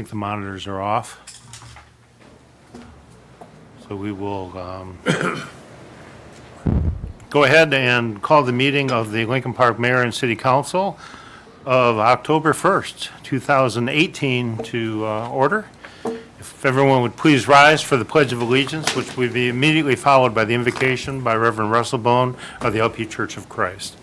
think the monitors are off. So we will go ahead and call the meeting of the Lincoln Park Mayor and City Council of October 1st, 2018 to order. If everyone would please rise for the Pledge of Allegiance, which will be immediately followed by the invocation by Reverend Russell Bone of the LP Church of Christ.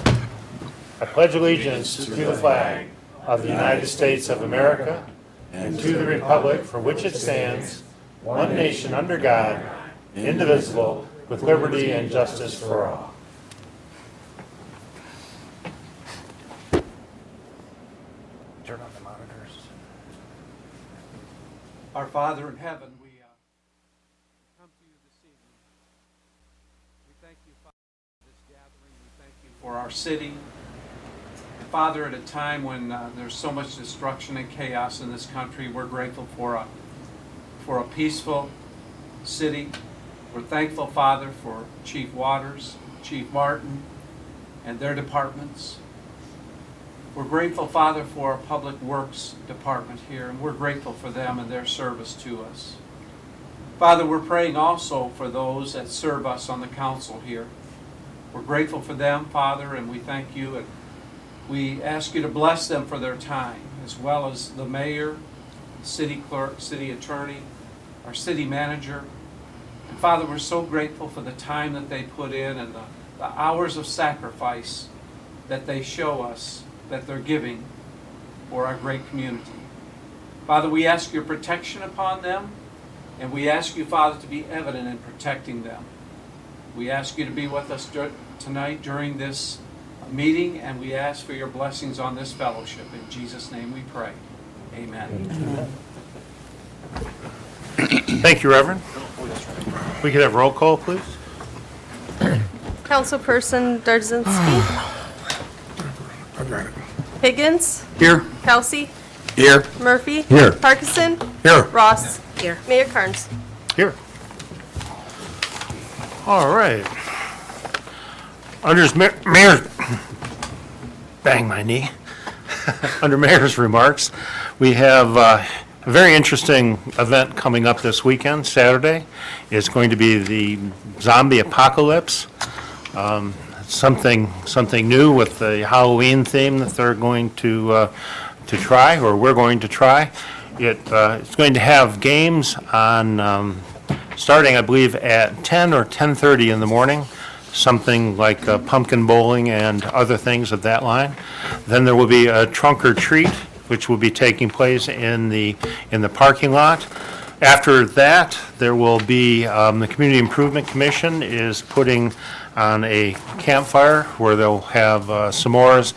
I pledge allegiance to the flag of the United States of America and to the republic for which it stands, one nation under God, indivisible, with liberty and justice for all. Turn on the monitors. Our Father in heaven, we come to you this evening. We thank you, Father, for this gathering. We thank you for our city. Father, at a time when there's so much destruction and chaos in this country, we're grateful for a peaceful city. We're thankful, Father, for Chief Waters, Chief Martin, and their departments. We're grateful, Father, for our Public Works Department here, and we're grateful for them and their service to us. Father, we're praying also for those that serve us on the council here. We're grateful for them, Father, and we thank you, and we ask you to bless them for their time, as well as the mayor, city clerk, city attorney, our city manager. And Father, we're so grateful for the time that they put in and the hours of sacrifice that they show us that they're giving for our great community. Father, we ask your protection upon them, and we ask you, Father, to be evident in protecting them. We ask you to be with us tonight during this meeting, and we ask for your blessings on this fellowship. In Jesus' name we pray. Amen. Amen. Thank you, Reverend. We could have roll call, please. Councilperson Darzinski. Higgins. Here. Kelsey. Here. Murphy. Here. Parkinson. Here. Ross. Here. Mayor Carnes. Here. All right. Under Mayor's, bang my knee. Under Mayor's remarks, we have a very interesting event coming up this weekend, Saturday. It's going to be the zombie apocalypse. Something new with the Halloween theme that they're going to try, or we're going to try. It's going to have games on starting, I believe, at 10 or 10:30 in the morning. Something like pumpkin bowling and other things of that line. Then there will be a trunk or treat, which will be taking place in the parking lot. After that, there will be the Community Improvement Commission is putting on a campfire where they'll have s'mores,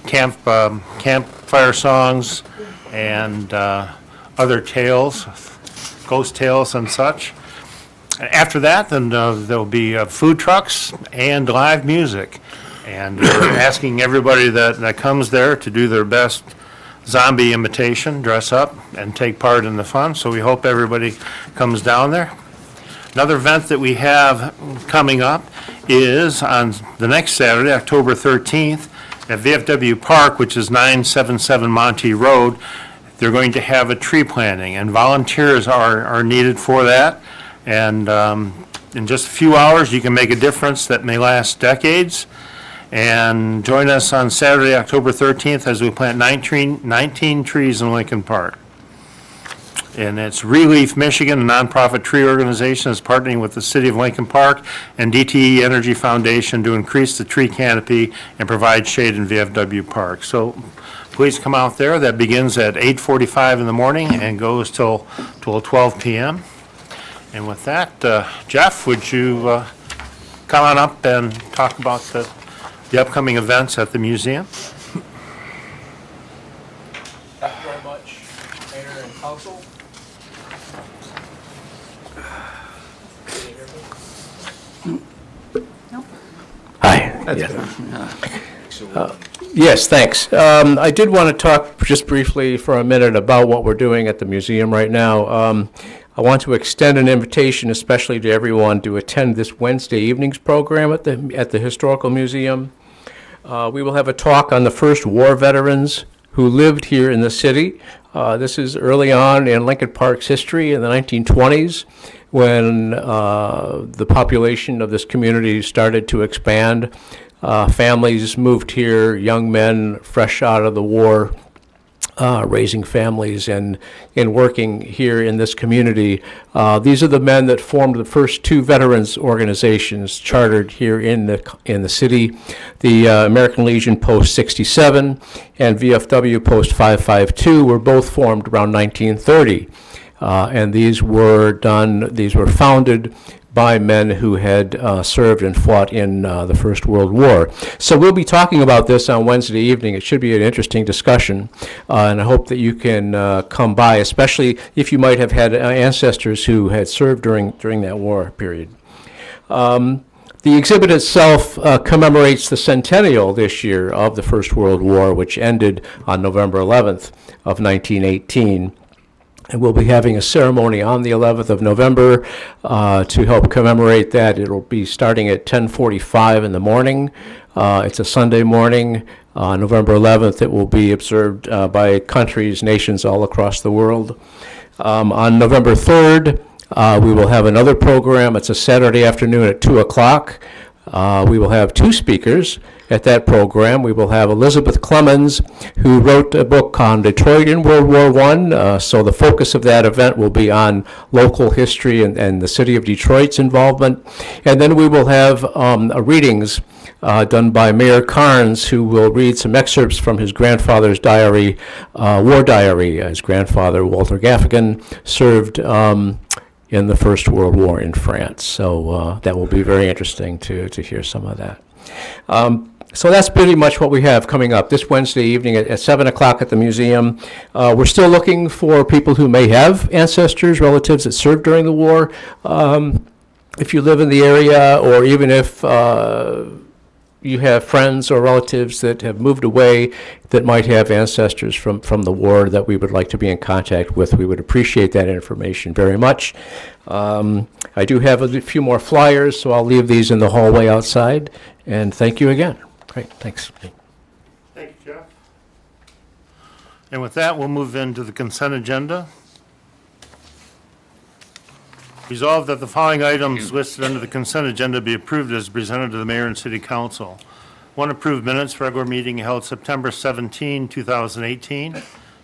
campfire songs, and other tales, ghost tales and such. After that, then there'll be food trucks and live music. And we're asking everybody that comes there to do their best zombie imitation, dress up, and take part in the fun. So we hope everybody comes down there. Another event that we have coming up is on the next Saturday, October 13th, at VFW Park, which is 977 Monte Road. They're going to have a tree planting, and volunteers are needed for that. And in just a few hours, you can make a difference that may last decades. And join us on Saturday, October 13th, as we plant 19 trees in Lincoln Park. And it's Relief Michigan, a nonprofit tree organization, is partnering with the City of Lincoln Park and DTE Energy Foundation to increase the tree canopy and provide shade in VFW Park. So please come out there. That begins at 8:45 in the morning and goes till 12 p.m. And with that, Jeff, would you come on up and talk about the upcoming events at the museum? Thank you very much, Mayor and Council. Hi. Yes, thanks. I did want to talk just briefly for a minute about what we're doing at the museum right now. I want to extend an invitation, especially to everyone, to attend this Wednesday evening's program at the Historical Museum. We will have a talk on the first war veterans who lived here in the city. This is early on in Lincoln Park's history in the 1920s when the population of this community started to expand. Families moved here, young men fresh out of the war, raising families and working here in this community. These are the men that formed the first two veterans organizations chartered here in the city. The American Legion Post 67 and VFW Post 552 were both formed around 1930. And these were founded by men who had served and fought in the First World War. So we'll be talking about this on Wednesday evening. It should be an interesting discussion, and I hope that you can come by, especially if you might have had ancestors who had served during that war period. The exhibit itself commemorates the centennial this year of the First World War, which ended on November 11th of 1918. And we'll be having a ceremony on the 11th of November to help commemorate that. It'll be starting at 10:45 in the morning. It's a Sunday morning, November 11th. It will be observed by countries, nations all across the world. On November 3rd, we will have another program. It's a Saturday afternoon at 2 o'clock. We will have two speakers at that program. We will have Elizabeth Clemens, who wrote a book on Detroit in World War I. So the focus of that event will be on local history and the city of Detroit's involvement. And then we will have readings done by Mayor Carnes, who will read some excerpts from his grandfather's diary, war diary. His grandfather, Walter Gaffigan, served in the First World War in France. So that will be very interesting to hear some of that. So that's pretty much what we have coming up this Wednesday evening at 7 o'clock at the museum. We're still looking for people who may have ancestors, relatives that served during the war. If you live in the area, or even if you have friends or relatives that have moved away that might have ancestors from the war that we would like to be in contact with, we would appreciate that information very much. I do have a few more flyers, so I'll leave these in the hallway outside. And thank you again. Great, thanks. Thank you, Jeff. And with that, we'll move into the consent agenda. Resolved that the following items listed under the consent agenda be approved as presented to the mayor and city council. 1, approved minutes, regular meeting held September 17, 2018.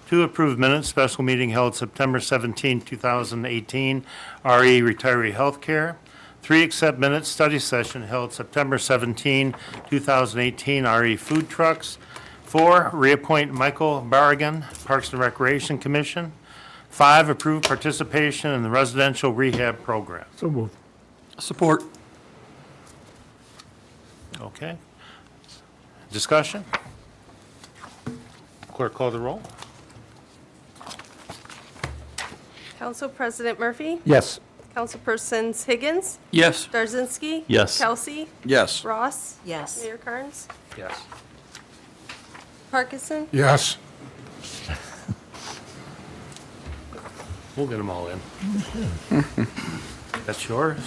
2, approved minutes, special meeting held September 17, 2018, RE Retiree Healthcare. 3, accept minutes, study session held September 17, 2018, RE Food Trucks. 4, reappoint Michael Barragan, Parks and Recreation Commission. 5, approve participation in the residential rehab program. So moved. Support. Okay. Discussion? Clerk, call the roll. Council President Murphy? Yes. Councilpersons Higgins? Yes. Darzinski? Yes. Kelsey? Yes. Ross? Yes. Mayor Carnes? Yes. Parkinson? Yes. We'll get them all in. That's yours.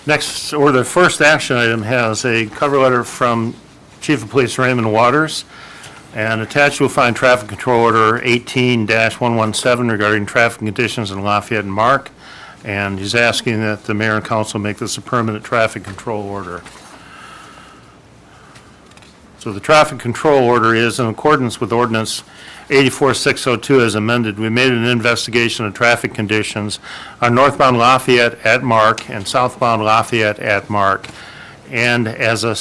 Next, or the first action item has a cover letter from Chief of Police Raymond Waters, and attached you'll find Traffic Control Order 18-117 regarding traffic conditions in Lafayette and Mark, and he's asking that the mayor and council make this a permanent traffic control order. So the traffic control order is in accordance with Ordinance 84602 as amended. We made an investigation of traffic conditions on northbound Lafayette at Mark and southbound Lafayette at Mark. And as a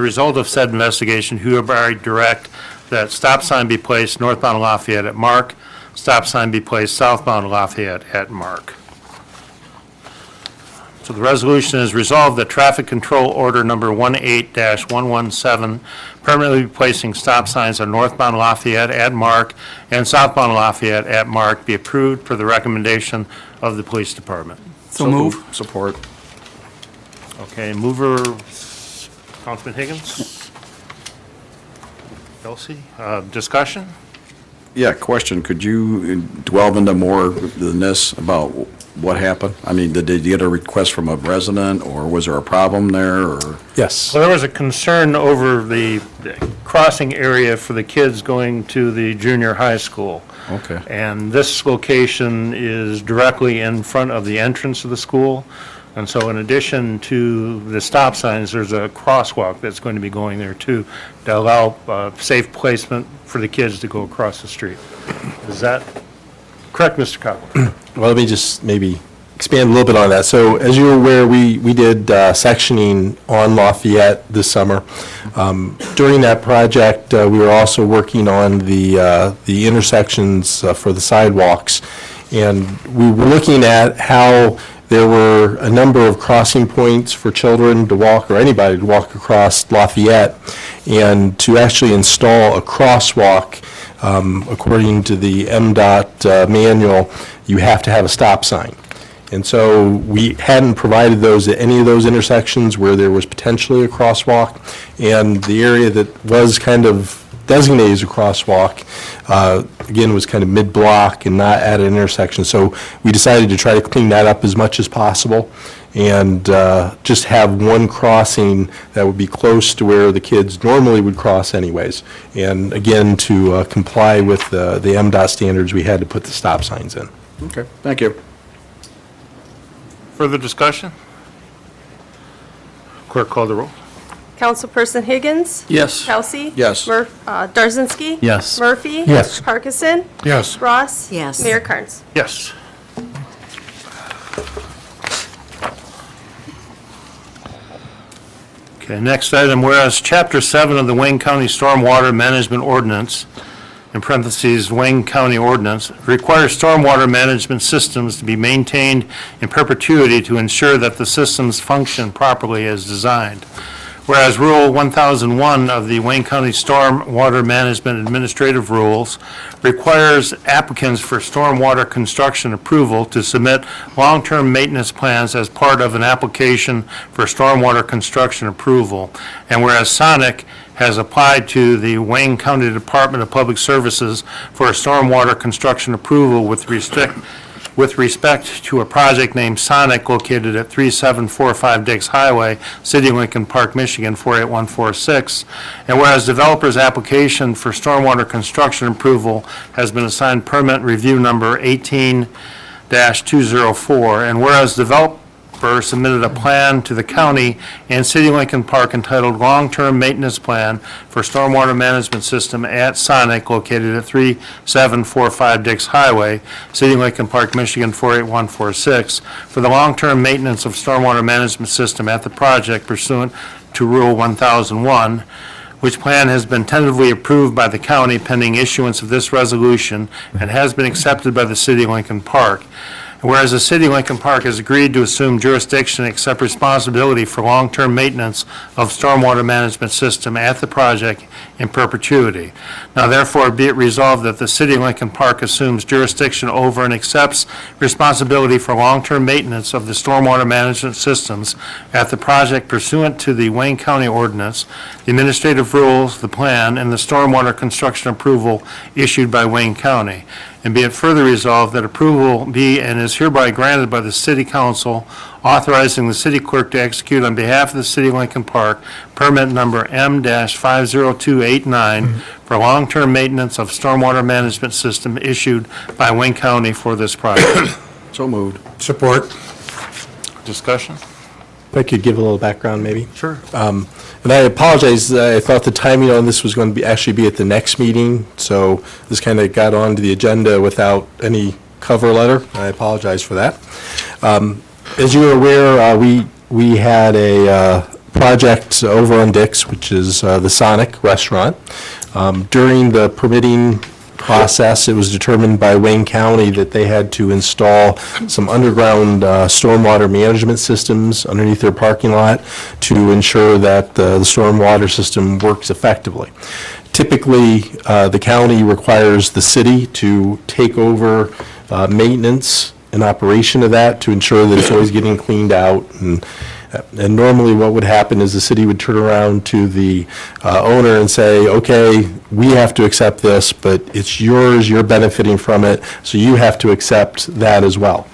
result of said investigation, hereby direct that stop sign be placed northbound Lafayette at Mark, stop sign be placed southbound Lafayette at Mark. So the resolution is resolved that traffic control order number 18-117, permanently placing stop signs on northbound Lafayette at Mark and southbound Lafayette at Mark, be approved per the recommendation of the police department. So move. Support. Okay, mover, Councilman Higgins? Kelsey, discussion? Yeah, question, could you delve into more than this about what happened? I mean, did you get a request from a resident, or was there a problem there, or? Yes. Well, there was a concern over the crossing area for the kids going to the junior high school. Okay. And this location is directly in front of the entrance of the school. And so in addition to the stop signs, there's a crosswalk that's going to be going there too, to allow safe placement for the kids to go across the street. Is that correct, Mr. Coughlin? Well, let me just maybe expand a little bit on that. So as you're aware, we did sectioning on Lafayette this summer. During that project, we were also working on the intersections for the sidewalks. And we were looking at how there were a number of crossing points for children to walk, or anybody to walk across Lafayette, and to actually install a crosswalk, according to the MDOT manual, you have to have a stop sign. And so we hadn't provided those at any of those intersections where there was potentially a crosswalk, and the area that was kind of designated as a crosswalk, again, was kind of mid-block and not at an intersection. So we decided to try to clean that up as much as possible and just have one crossing that would be close to where the kids normally would cross anyways. And again, to comply with the MDOT standards, we had to put the stop signs in. Okay, thank you. Further discussion? Clerk, call the roll. Councilperson Higgins? Yes. Kelsey? Yes. Darzinski? Yes. Murphy? Yes. Parkinson? Yes. Ross? Yes. Mayor Carnes? Yes. Okay, next item, whereas Chapter 7 of the Wayne County Stormwater Management Ordinance, in parentheses, Wayne County Ordinance, requires stormwater management systems to be maintained in perpetuity to ensure that the systems function properly as designed. Whereas Rule 1001 of the Wayne County Stormwater Management Administrative Rules requires applicants for stormwater construction approval to submit long-term maintenance plans as part of an application for stormwater construction approval. And whereas Sonic has applied to the Wayne County Department of Public Services for a stormwater construction approval with respect to a project named Sonic located at 3745 Dix Highway, City of Lincoln Park, Michigan, 48146. And whereas developer's application for stormwater construction approval has been assigned permit review number 18-204, and whereas developer submitted a plan to the county and City of Lincoln Park entitled Long-Term Maintenance Plan for Stormwater Management System at Sonic located at 3745 Dix Highway, City of Lincoln Park, Michigan, 48146, for the long-term maintenance of stormwater management system at the project pursuant to Rule 1001, which plan has been tentatively approved by the county pending issuance of this resolution and has been accepted by the City of Lincoln Park. Whereas the City of Lincoln Park has agreed to assume jurisdiction and accept responsibility for long-term maintenance of stormwater management system at the project in perpetuity. Now therefore be it resolved that the City of Lincoln Park assumes jurisdiction over and accepts responsibility for long-term maintenance of the stormwater management systems at the project pursuant to the Wayne County Ordinance, the administrative rules, the plan, and the stormwater construction approval issued by Wayne County. And be it further resolved that approval be and is hereby granted by the City Council, authorizing the city clerk to execute on behalf of the City of Lincoln Park permit number M-50289 for long-term maintenance of stormwater management system issued by Wayne County for this project. So moved. Support. Discussion? If I could give a little background, maybe. Sure. And I apologize, I thought the timing on this was going to be, actually be at the next meeting, so this kind of got onto the agenda without any cover letter. I apologize for that. As you are aware, we had a project over on Dix, which is the Sonic Restaurant. During the permitting process, it was determined by Wayne County that they had to install some underground stormwater management systems underneath their parking lot to ensure that the stormwater system works effectively. Typically, the county requires the city to take over maintenance and operation of that to ensure that it's always getting cleaned out and And normally what would happen is the city would turn around to the owner and say, okay, we have to accept this, but it's yours, you're benefiting from it, so you have to accept that as well.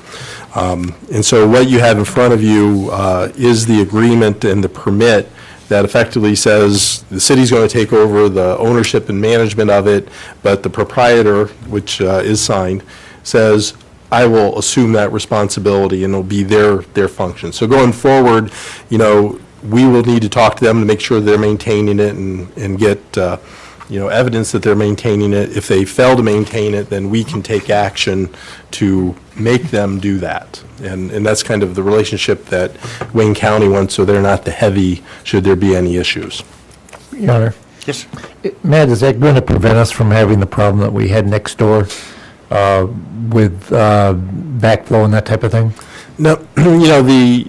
And so what you have in front of you is the agreement and the permit that effectively says the city's going to take over the ownership and management of it, but the proprietor, which is signed, says, I will assume that responsibility and it'll be their function. So going forward, you know, we will need to talk to them to make sure they're maintaining it and get, you know, evidence that they're maintaining it. If they fail to maintain it, then we can take action to make them do that. And that's kind of the relationship that Wayne County wants, so they're not the heavy should there be any issues. Your Honor. Yes. Matt, is that going to prevent us from having the problem that we had next door with backflow and that type of thing? No, you know, the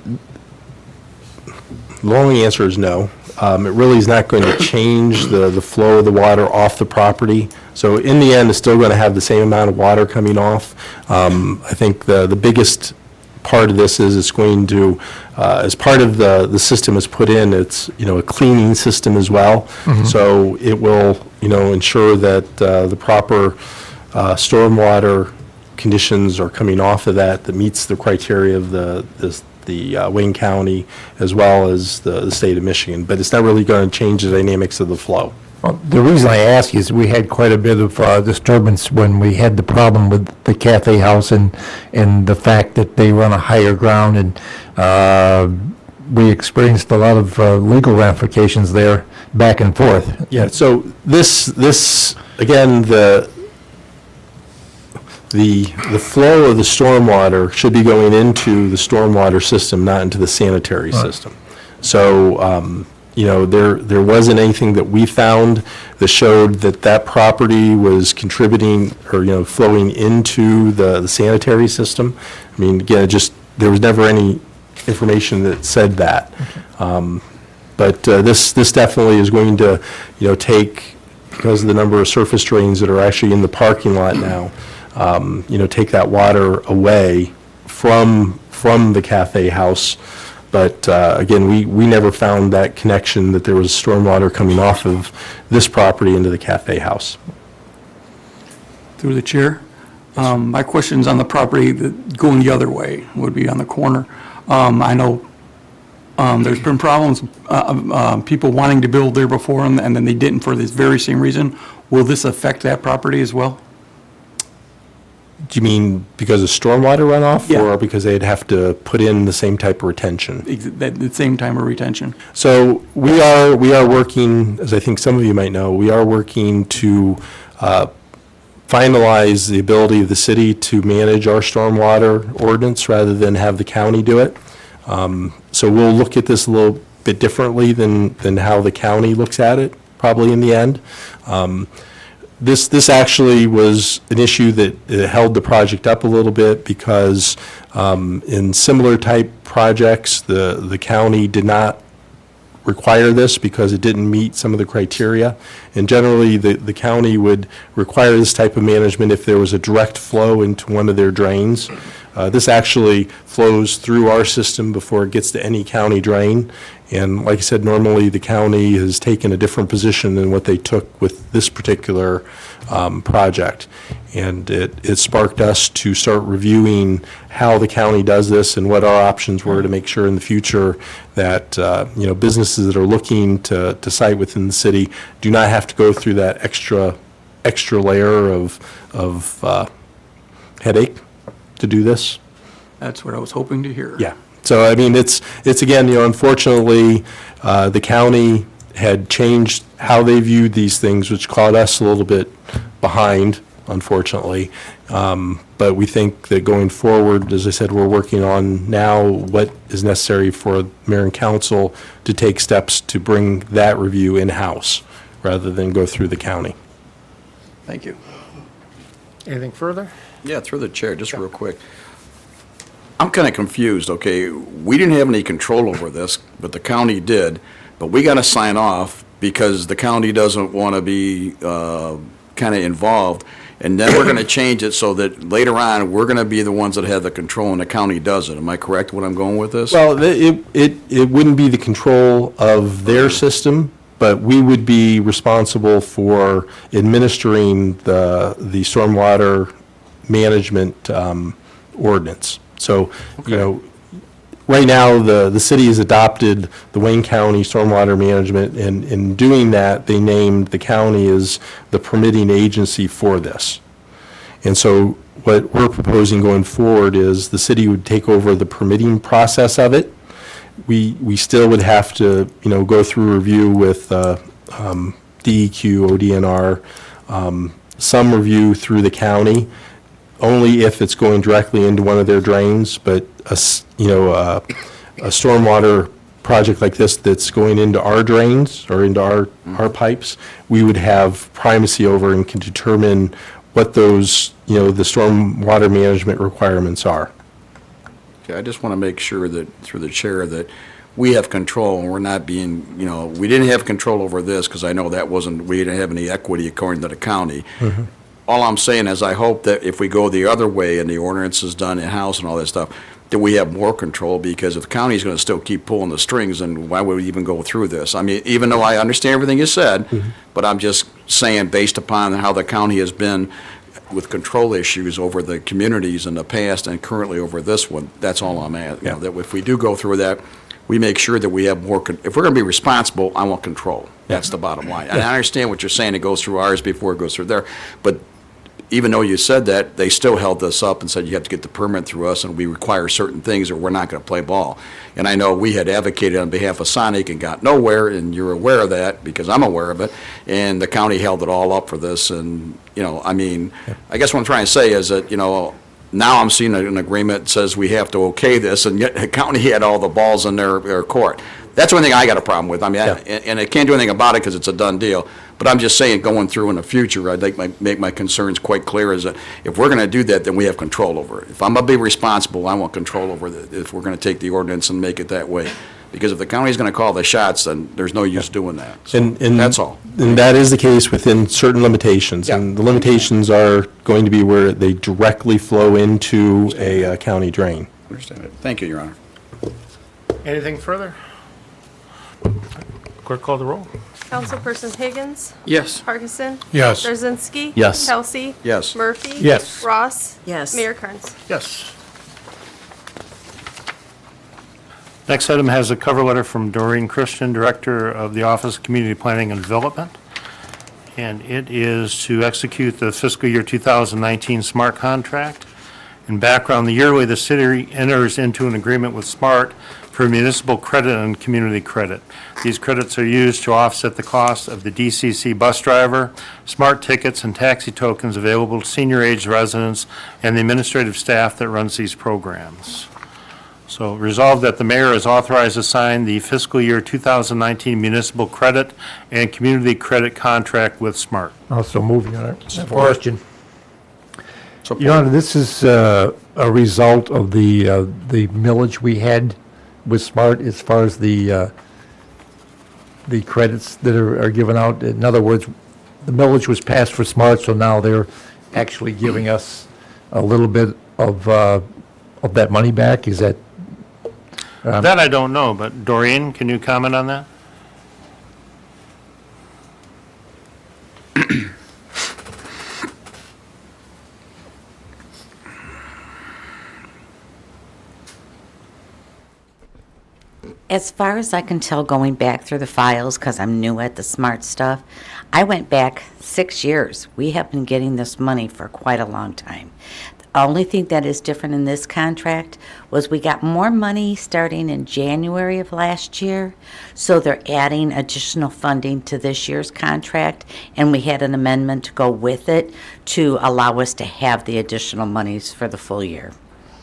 long answer is no. It really is not going to change the flow of the water off the property. So in the end, it's still going to have the same amount of water coming off. I think the biggest part of this is it's going to, as part of the system is put in, it's, you know, a cleaning system as well. So it will, you know, ensure that the proper stormwater conditions are coming off of that meets the criteria of the Wayne County as well as the state of Michigan. But it's not really going to change the dynamics of the flow. Well, the reason I ask is we had quite a bit of disturbance when we had the problem with the Cafe House and the fact that they run a higher ground, and we experienced a lot of legal ramifications there back and forth. Yeah, so this again, the flow of the stormwater should be going into the stormwater system, not into the sanitary system. So, you know, there wasn't anything that we found that showed that property was contributing or, you know, flowing into the sanitary system. I mean, again, there was never any information that said that. But this definitely is going to, you know, take, because of the number of surface drains that are actually in the parking lot now, you know, take that water away from the Cafe House. But again, we never found that connection that there was stormwater coming off of this property into the Cafe House. Through the chair. My question's on the property that going the other way would be on the corner. I know there's been problems, people wanting to build there before and then they didn't for this very same reason. Will this affect that property as well? Do you mean because of stormwater runoff? Yeah. Or because they'd have to put in the same type of retention? At the same time of retention? So we are working, as I think some of you might know, we are working to finalize the ability of the city to manage our stormwater ordinance rather than have the county do it. So we'll look at this a little bit differently than how the county looks at it, probably in the end. This actually was an issue that held the project up a little bit because in similar type projects, the county did not require this because it didn't meet some of the criteria. And generally, the county would require this type of management if there was a direct flow into one of their drains. This actually flows through our system before it gets to any county drain. And like I said, normally the county has taken a different position than what they took with this particular project. And it sparked us to start reviewing how the county does this and what our options were to make sure in the future that, you know, businesses that are looking to site within the city do not have to go through that extra layer of headache to do this. That's what I was hoping to hear. Yeah. So, I mean, it's again, you know, unfortunately, the county had changed how they viewed these things, which caught us a little bit behind, unfortunately. But we think that going forward, as I said, we're working on now what is necessary for mayor and council to take steps to bring that review in-house rather than go through the county. Thank you. Anything further? Yeah, through the chair, just real quick. I'm kind of confused, okay? We didn't have any control over this, but the county did. But we got to sign off because the county doesn't want to be kind of involved, and then we're going to change it so that later on, we're going to be the ones that have the control and the county does it. Am I correct what I'm going with this? Well, it wouldn't be the control of their system, but we would be responsible for administering the stormwater management ordinance. So, right now, the city has adopted the Wayne County Stormwater Management, and in doing that, they named the county as the permitting agency for this. And so what we're proposing going forward is the city would take over the permitting process of it. We still would have to, go through review with DEQ, ODNR, some review through the county, only if it's going directly into one of their drains, but a stormwater project like this that's going into our drains or into our pipes, we would have primacy over and can determine what those, the stormwater management requirements are. Okay, I just want to make sure that, through the chair, that we have control, and we're not being, we didn't have control over this, because I know we didn't have any equity according to the county. All I'm saying is I hope that if we go the other way and the ordinance is done in-house and all that stuff, that we have more control, because if the county's going to still keep pulling the strings, then why would we even go through this? I mean, even though I understand everything you said, but I'm just saying, based upon how the county has been with control issues over the communities in the past and currently over this one, that's all I'm at. That if we do go through that, we make sure that we have more, if we're going to be responsible, I want control. That's the bottom line. And I understand what you're saying, it goes through ours before it goes through there, but even though you said that, they still held this up and said you have to get the permit through us, and we require certain things or we're not going to play ball. And I know we had advocated on behalf of Sonic and got nowhere, and you're aware of that because I'm aware of it, and the county held it all up for this. And, I guess what I'm trying to say is that, now I'm seeing an agreement that says we have to okay this, and yet the county had all the balls in their court. That's one thing I got a problem with. I mean, and I can't do anything about it because it's a done deal. But I'm just saying, going through in the future, I'd like make my concerns quite clear, is that if we're going to do that, then we have control over it. If I'm going to be responsible, I want control over it, if we're going to take the ordinance and make it that way. Because if the county's going to call the shots, then there's no use doing that. So And that's all. And that is the case within certain limitations. And the limitations are going to be where they directly flow into a county drain. Understand it. Thank you, Your Honor. Anything further? Clerk, call the roll. Councilperson Higgins? Yes. Parkinson? Yes. Darzinski? Yes. Kelsey? Yes. Murphy? Yes. Ross? Yes. Mayor Kearns? Yes. Next item has a cover letter from Doreen Christian, Director of the Office of Community Planning and Development. And it is to execute the fiscal year 2019 SMART contract. In background, the yearly, the city enters into an agreement with SMART for municipal credit and community credit. These credits are used to offset the cost of the DCC bus driver, SMART tickets, and taxi tokens available to senior-aged residents and the administrative staff that runs these programs. So resolved that the mayor is authorized to sign the fiscal year 2019 municipal credit and community credit contract with SMART. Also move, Your Honor. Question. So, Your Honor, this is a result of the millage we had with SMART as far as the credits that are given out. In other words, the millage was passed for SMART, so now they're actually giving us a little bit of that money back. Is that? That I don't know, but Doreen, can you comment on that? As far as I can tell, going back through the files, because I'm new at the SMART stuff, I went back 6 years. We have been getting this money for quite a long time. The only thing that is different in this contract was we got more money starting in January of last year, so they're adding additional funding to this year's contract, and we had an amendment to go with it to allow us to have the additional monies for the full year.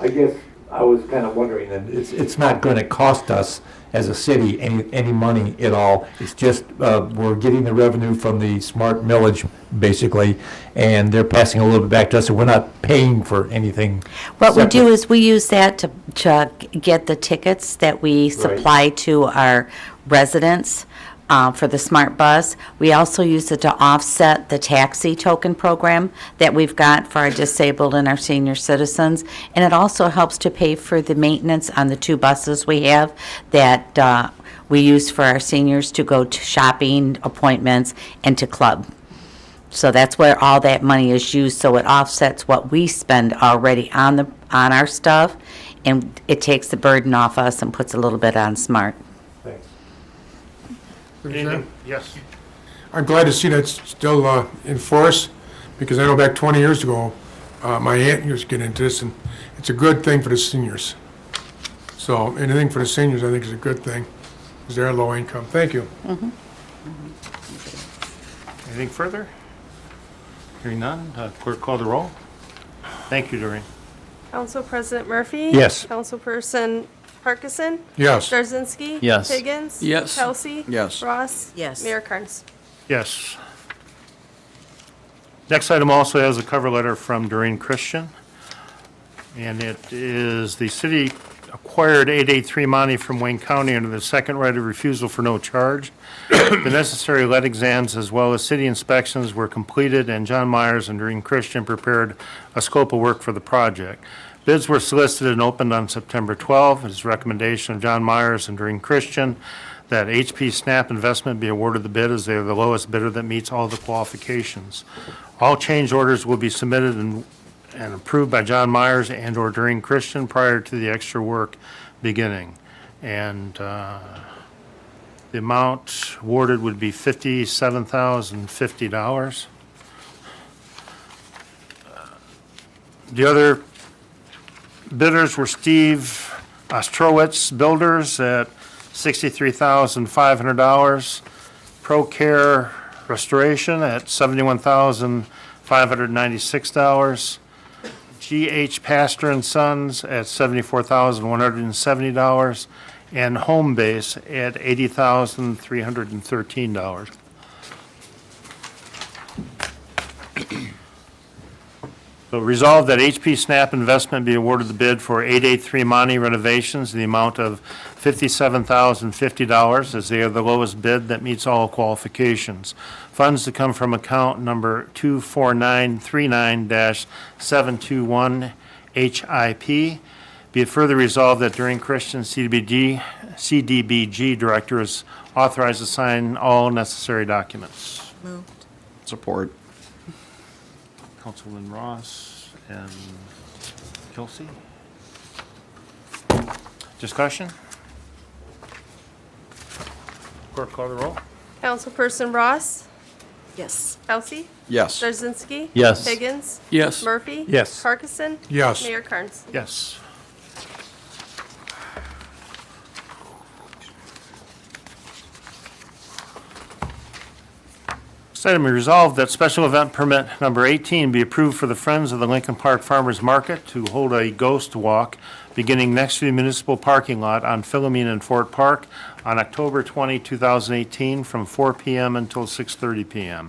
I guess I was kind of wondering, that it's not going to cost us as a city any money at all. It's just, we're getting the revenue from the SMART millage, basically, and they're passing a little bit back to us, so we're not paying for anything. What we do separate. is we use that to get the tickets that we supply to our residents, for the Smart Bus. We also use it to offset the taxi token program that we've got for our disabled and our senior citizens. And it also helps to pay for the maintenance on the 2 buses we have that we use for our seniors to go to shopping appointments and to club. So that's where all that money is used, so it offsets what we spend already on our stuff, and it takes the burden off us and puts a little bit on Smart. Anything? Yes. I'm glad to see that's still in force, because I know back 20 years ago, my aunt used to get into this, and it's a good thing for the seniors. So anything for the seniors, I think, is a good thing, because they're low income. Thank you. Anything further? Hearing none, clerk call the roll. Thank you, Doreen. Council President Murphy? Yes. Councilperson Parkinson? Yes. Darzinski? Yes. Higgins? Yes. Kelsey? Yes. Ross? Yes. Mayor Carnes? Yes. Next item also has a cover letter from Doreen Christian, and it is the city acquired 883 money from Wayne County under the second right of refusal for no charge. The necessary lead exams as well as city inspections were completed, and John Myers and Doreen Christian prepared a scope of work for the project. Bids were solicited and opened on September 12. It is recommendation of John Myers and Doreen Christian that HP Snap Investment be awarded the bid, as they are the lowest bidder that meets all the qualifications. All change orders will be submitted and approved by John Myers and/or Doreen Christian prior to the extra work beginning. And the amount awarded would be $57,050. The other bidders were Steve Ostrowitz Builders at $63,500, ProCare Restoration at $71,596, G.H. Pastor and Sons at $74,170, and Home Base at $80,313. So resolved that HP Snap Investment be awarded the bid for 883 Monty renovations in the amount of $57,050, as they are the lowest bid that meets all qualifications. Funds to come from account number 24939-721 HIP. Be it further resolved that Doreen Christian, CDBG Director, is authorized to sign all necessary documents. Support. Councilman Ross and Kelsey. Discussion? Clerk, call the roll. Councilperson Ross? Yes. Kelsey? Yes. Darzinski? Yes. Higgins? Yes. Murphy? Yes. Parkinson? Yes. Mayor Carnes? Yes. This item is resolved that special event permit number 18 be approved for the Friends of the Lincoln Park Farmers Market to hold a ghost walk beginning next to the municipal parking lot on Philomene and Fort Park on October 20, 2018, from 4 p.m. until 6:30 p.m.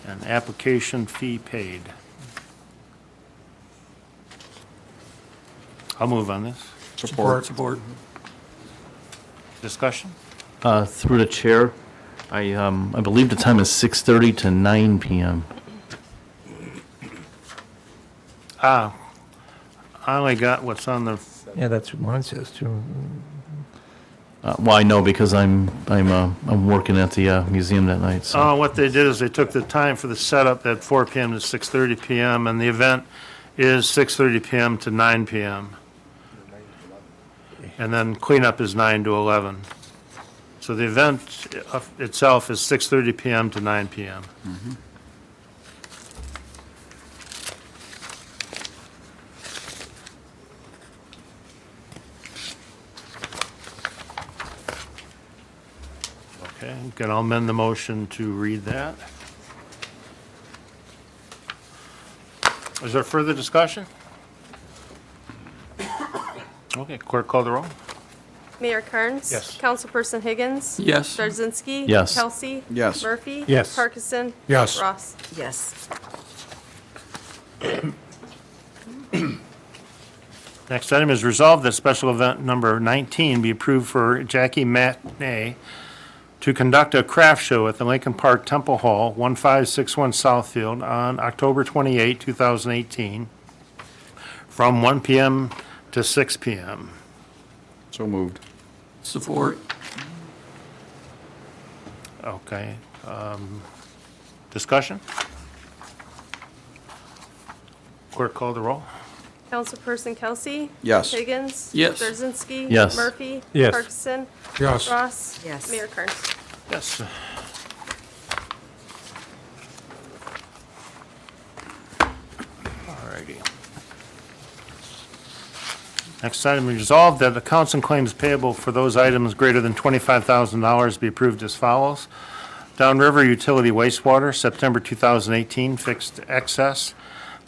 An application fee paid. I'll move on this. Support. Support. Discussion? Through the chair, I believe the time is 6:30 to 9 p.m. I only got what's on the, Yeah, that's what mine says too. Well, I know because I'm working at the museum that night, so. what they did is they took the time for the setup at 4 p.m. to 6:30 p.m., and the event is 6:30 p.m. to 9 p.m. And then cleanup is 9 to 11. So the event itself is 6:30 p.m. to 9 p.m. Okay, can I amend the motion to read that? Is there further discussion? Okay, clerk, call the roll. Mayor Carnes? Yes. Councilperson Higgins? Yes. Darzinski? Yes. Kelsey? Yes. Murphy? Yes. Parkinson? Yes. Ross? Yes. Next item is resolved that special event number 19 be approved for Jackie Matinee to conduct a craft show at the Lincoln Park Temple Hall, 1561 Southfield, on October 28, 2018, from 1 p.m. to 6 p.m. So moved. Support. Okay. Discussion? Clerk, call the roll. Councilperson Kelsey? Yes. Higgins? Yes. Brzezinski? Yes. Murphy? Yes. Parkinson? Yes. Ross? Yes. Mayor Kearns? Yes. Alrighty. Next item, resolved that accounts and claims payable for those items greater than $25,000 be approved as follows. Downriver Utility Wastewater, September 2018, fixed excess,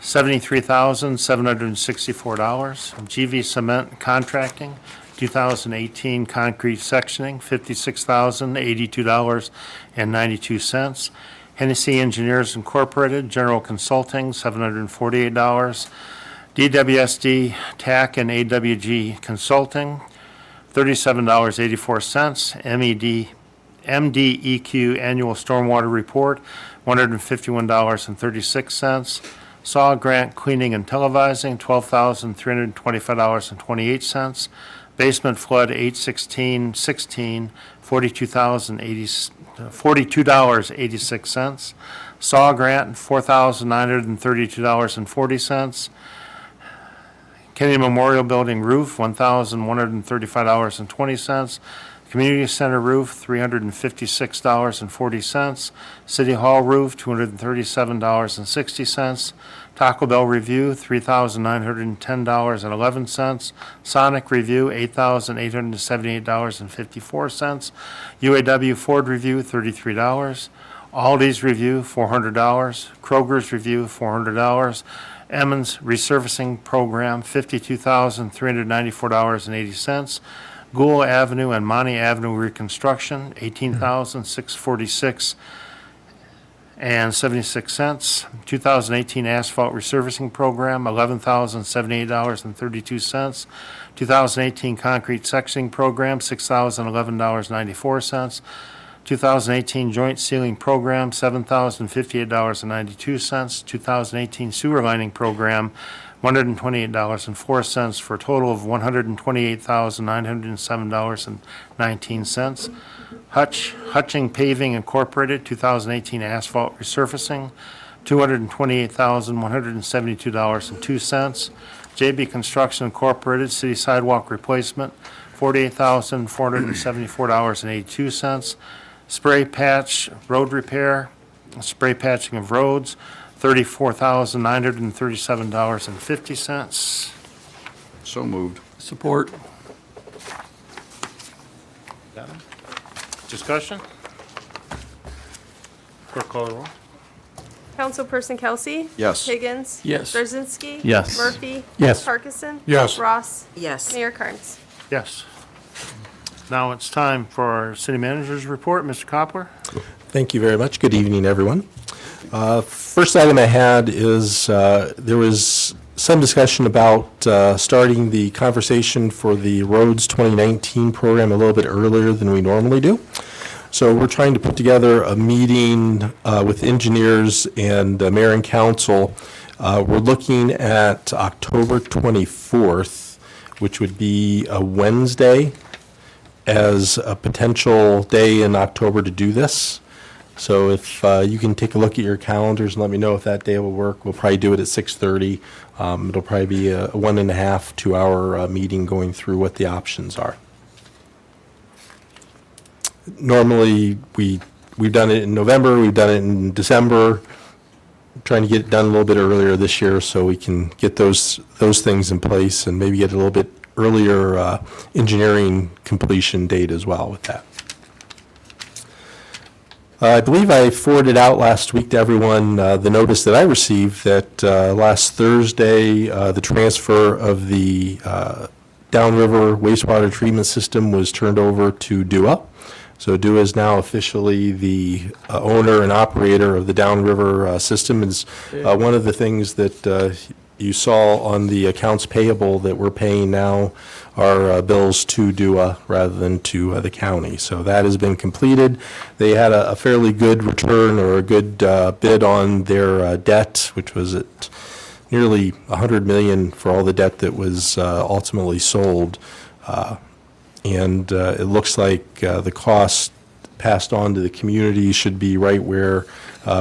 $73,764. GV Cement Contracting, 2018 concrete sectioning, $56,082.92. Hennessy Engineers Incorporated, general consulting, $748. DWSD TAC and AWG Consulting, $37.84. MDEQ Annual Stormwater Report, $151.36. SAW Grant Cleaning and Televising, $12,325.28. Basement Flood 81616, $42.86. SAW Grant, $4,932.40. Kennedy Memorial Building Roof, $1,135.20. Community Center Roof, $356.40. City Hall Roof, $237.60. Taco Bell Review, $3,910.11. Sonic Review, $8,878.54. UAW Ford Review, $33. Aldi's Review, $400. Kroger's Review, $400. Emmons Resurfacing Program, $52,394.80. Gould Avenue and Monty Avenue Reconstruction, $18,646 and 76 cents. 2018 Asphalt Resurfacing Program, $11,078.32. 2018 Concrete Sectioning Program, $6,011.94. 2018 Joint Sealing Program, $7,058.92. 2018 Sewer Lining Program, $128.04, for a total of $128,907.19. Hutching Paving Incorporated, 2018 Asphalt Resurfacing, $228,172.02. JB Construction Incorporated, City Sidewalk Replacement, $48,474.82. Spray Patch Road Repair, Spray Patching of Roads, $34,937.50. So moved. Support. Discussion? Clerk, call the roll. Councilperson Kelsey? Yes. Higgins? Yes. Brzezinski? Yes. Murphy? Yes. Parkinson? Yes. Ross? Yes. Mayor Kearns? Yes. Now it's time for our city manager's report. Mr. Copler? Thank you very much. Good evening, everyone. First item I had is there was some discussion about starting the conversation for the Roads 2019 program a little bit earlier than we normally do. So we're trying to put together a meeting with engineers and mayor and council. We're looking at October 24th, which would be a Wednesday, as a potential day in October to do this. So if you can take a look at your calendars and let me know if that day will work. We'll probably do it at 6:30. It'll probably be a 1.5, 2-hour meeting going through what the options are. Normally, we've done it in November, we've done it in December. Trying to get it done a little bit earlier this year so we can get those things in place and maybe get a little bit earlier engineering completion date as well with that. I believe I forwarded out last week to everyone the notice that I received that last Thursday, the transfer of the downriver wastewater treatment system was turned over to DUA. So DUA is now officially the owner and operator of the downriver system. Is one of the things that you saw on the accounts payable that we're paying now are bills to DUA rather than to the county. So that has been completed. They had a fairly good return or a good bid on their debt, which was at nearly $100 million for all the debt that was ultimately sold. And it looks like the cost passed on to the community should be right where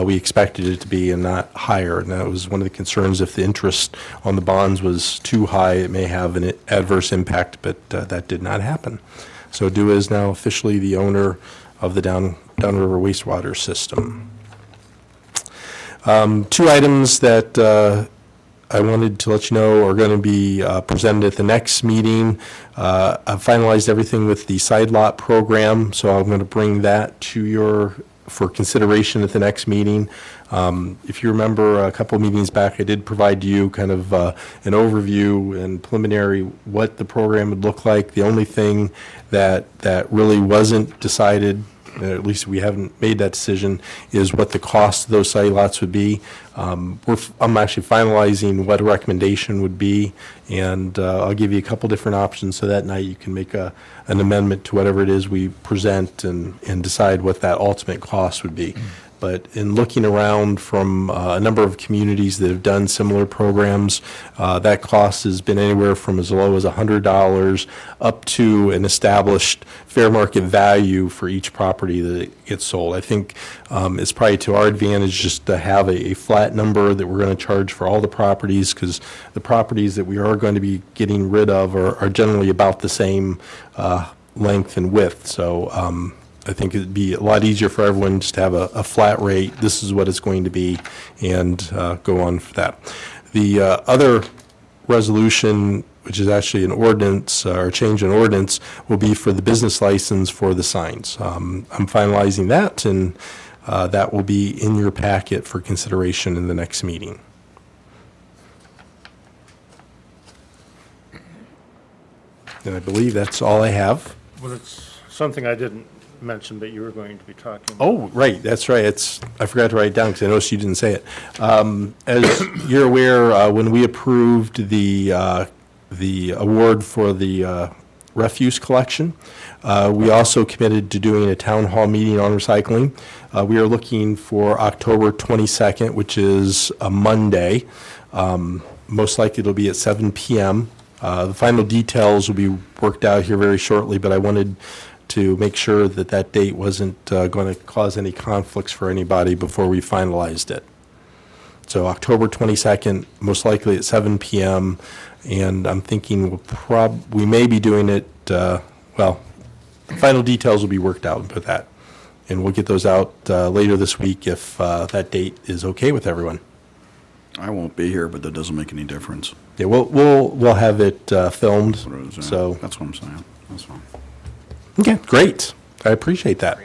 we expected it to be and not higher. And that was one of the concerns. If the interest on the bonds was too high, it may have an adverse impact, but that did not happen. So DUA is now officially the owner of the downriver wastewater system. Two items that I wanted to let you know are going to be presented at the next meeting. I've finalized everything with the side lot program, so I'm going to bring that to for consideration at the next meeting. If you remember a couple of meetings back, I did provide you kind of an overview and preliminary what the program would look like. The only thing that really wasn't decided, at least we haven't made that decision, is what the cost of those site lots would be. I'm actually finalizing what a recommendation would be, and I'll give you a couple different options so that night you can make an amendment to whatever it is we present and decide what that ultimate cost would be. But in looking around from a number of communities that have done similar programs, that cost has been anywhere from as low as $100 up to an established fair market value for each property that gets sold. I think it's probably to our advantage just to have a flat number that we're going to charge for all the properties, because the properties that we are going to be getting rid of are generally about the same length and width. So I think it'd be a lot easier for everyone just to have a flat rate. This is what it's going to be, and go on for that. The other resolution, which is actually an ordinance or change in ordinance, will be for the business license for the signs. I'm finalizing that, and that will be in your packet for consideration in the next meeting. And I believe that's all I have. Well, it's something I didn't mention that you were going to be talking about. Oh, right, that's right. I forgot to write it down because I noticed you didn't say it. As you're aware, when we approved the award for the refuse collection, we also committed to doing a town hall meeting on recycling. We are looking for October 22nd, which is a Monday. Most likely it'll be at 7 p.m. The final details will be worked out here very shortly, but I wanted to make sure that that date wasn't going to cause any conflicts for anybody before we finalized it. So October 22nd, most likely at 7 p.m., and I'm thinking we may be doing it, well, the final details will be worked out with that, and we'll get those out later this week if that date is okay with everyone. I won't be here, but that doesn't make any difference. Yeah, we'll have it filmed, That's what it is, so. That's what I'm saying. That's fine. Okay, great. I appreciate that.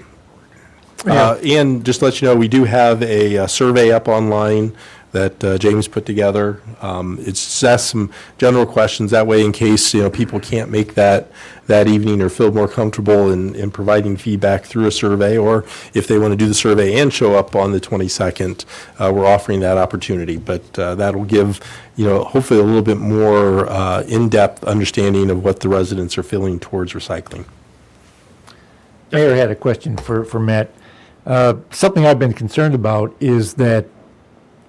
And just to let you know, we do have a survey up online that James put together. It's just some general questions. That way, in case people can't make that evening or feel more comfortable in providing feedback through a survey, or if they want to do the survey and show up on the 22nd, we're offering that opportunity. But that'll give hopefully a little bit more in-depth understanding of what the residents are feeling towards recycling. Mayor had a question for Matt. Something I've been concerned about is that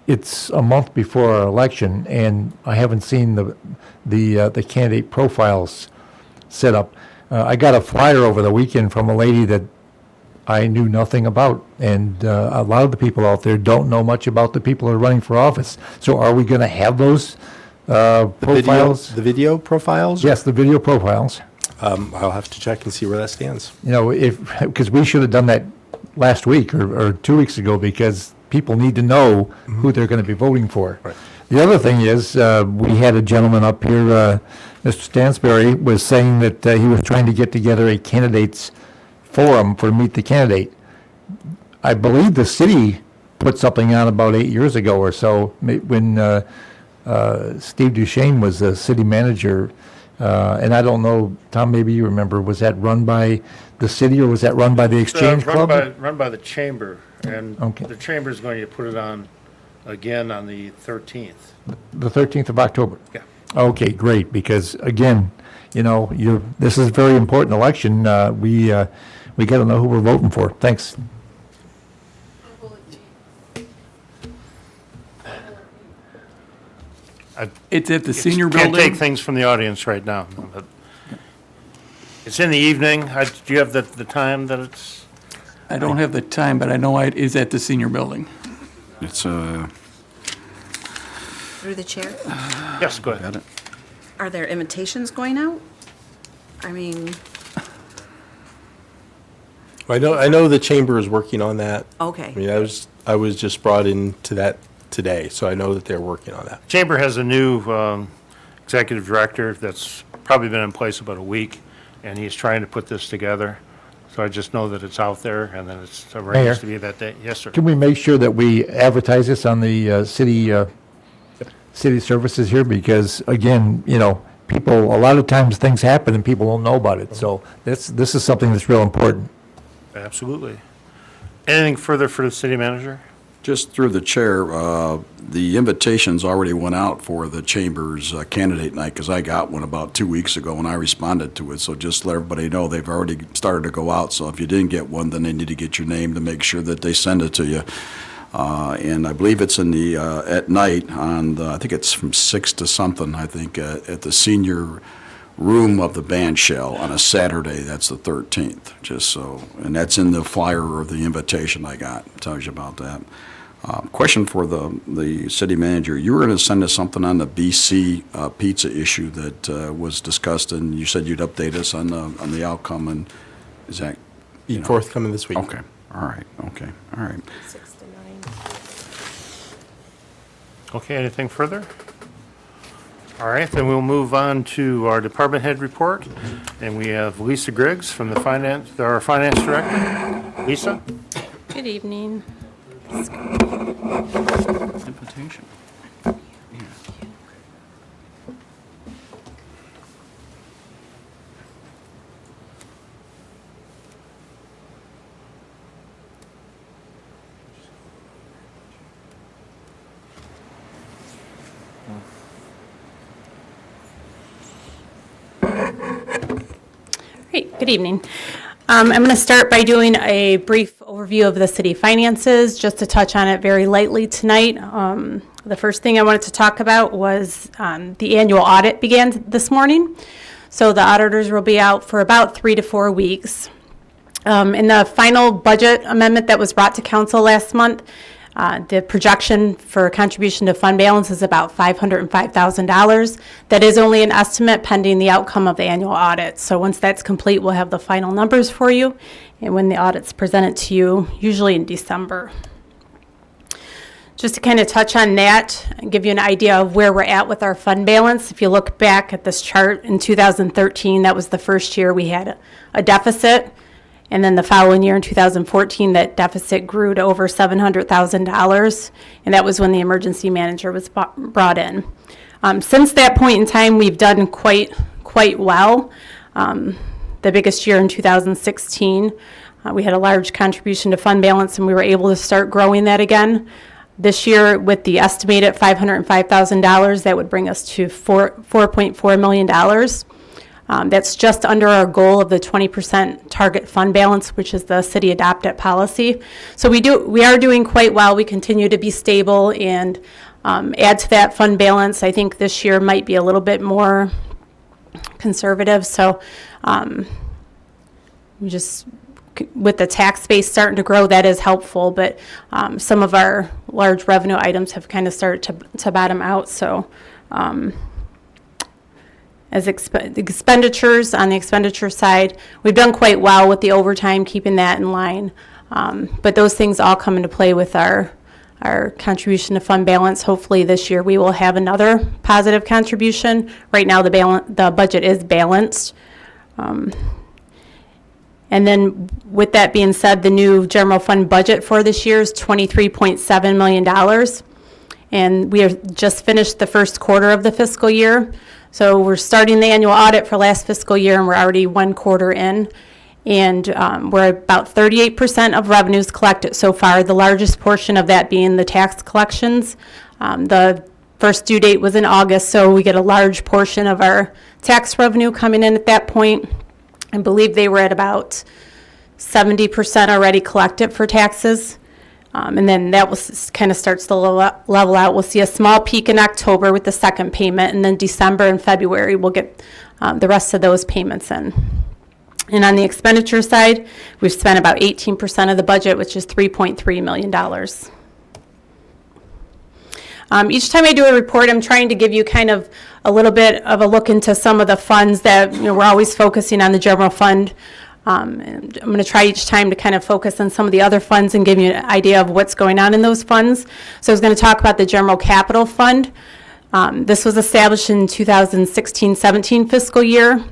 it's a month before our election, and I haven't seen the candidate profiles set up. I got a flyer over the weekend from a lady that I knew nothing about, and a lot of the people out there don't know much about the people who are running for office. So are we going to have those profiles? The video profiles? Yes, the video profiles. I'll have to check and see where that stands. Because we should have done that last week or 2 weeks ago, because people need to know who they're going to be voting for. Right. The other thing is, we had a gentleman up here, Mr. Stansberry, was saying that he was trying to get together a candidates forum for Meet the Candidate. I believe the city put something on about 8 years ago or so, when Steve Duchesne was the city manager. And I don't know, Tom, maybe you remember, was that run by the city or was that run by the Exchange Club? Run by the chamber, and Okay. the chamber's going to put it on again on the 13th. The 13th of October? Yeah. Okay, great, because again, this is a very important election. We got to know who we're voting for. Thanks. It's at the senior Can't take building? things from the audience right now. But it's in the evening. Do you have the time that it's? I don't have the time, but I know it is at the senior building. It's, Through the chair, Yes, go ahead. got it. are there invitations going out? I mean, I know the chamber is working on that. I okay. mean, I was just brought into that today, so I know that they're working on that. Chamber has a new executive director that's probably been in place about a week, and he's trying to put this together. So I just know that it's out there and that it's arranged to be that day. Yes, sir. Can we make sure that we advertise this on the city services here? Because again, people, a lot of times things happen and people don't know about it. So this is something that's real important. Absolutely. Anything further for the city manager? Just through the chair, the invitations already went out for the chamber's candidate night, because I got one about 2 weeks ago and I responded to it. So just let everybody know they've already started to go out. So if you didn't get one, then they need to get your name to make sure that they send it to you. And I believe it's in the, at night on I think it's from 6 to something, I think, at the senior room of the band shell on a Saturday. That's the 13th, just so, and that's in the flyer of the invitation I got. It tells you about that. Question for the city manager. You were going to send us something on the BC pizza issue that was discussed, and you said you'd update us on the outcome, and is that, Forthcoming this week. Okay, all right, okay, all right. 6 to 9. Okay, anything further? All right, then we'll move on to our department head report. And we have Lisa Griggs from our finance director. Lisa? Good evening. Invitation. Great, good evening. I'm going to start by doing a brief overview of the city finances, just to touch on it very lightly tonight. The first thing I wanted to talk about was the annual audit began this morning. So the auditors will be out for about 3 to 4 weeks. In the final budget amendment that was brought to council last month, the projection for contribution to fund balance is about $505,000. That is only an estimate pending the outcome of the annual audit. So once that's complete, we'll have the final numbers for you, and when the audit's presented to you, usually in December. Just to kind of touch on that and give you an idea of where we're at with our fund balance. If you look back at this chart in 2013, that was the first year we had a deficit. And then the following year in 2014, that deficit grew to over $700,000, and that was when the emergency manager was brought in. Since that point in time, we've done quite well. The biggest year in 2016, we had a large contribution to fund balance, and we were able to start growing that again. This year, with the estimated $505,000, that would bring us to $4.4 million. That's just under our goal of the 20% target fund balance, which is the city adopted policy. So we are doing quite well. We continue to be stable and add to that fund balance. I think this year might be a little bit more conservative. So just with the tax base starting to grow, that is helpful. But some of our large revenue items have kind of started to bottom out. So as expenditures, on the expenditure side, we've done quite well with the overtime, keeping that in line. But those things all come into play with our contribution to fund balance. Hopefully this year we will have another positive contribution. Right now the budget is balanced. And then with that being said, the new general fund budget for this year is $23.7 million. And we have just finished the first quarter of the fiscal year. So we're starting the annual audit for last fiscal year, and we're already 1 quarter in. And we're about 38% of revenues collected so far, the largest portion of that being the tax collections. The first due date was in August, so we get a large portion of our tax revenue coming in at that point. I believe they were at about 70% already collected for taxes. And then that will kind of starts to level out. We'll see a small peak in October with the second payment, and then December and February we'll get the rest of those payments in. And on the expenditure side, we've spent about 18% of the budget, which is $3.3 million. Each time I do a report, I'm trying to give you kind of a little bit of a look into some of the funds that, we're always focusing on the general fund. And I'm going to try each time to kind of focus on some of the other funds and give you an idea of what's going on in those funds. So I was going to talk about the General Capital Fund. This was established in 2016-17 fiscal year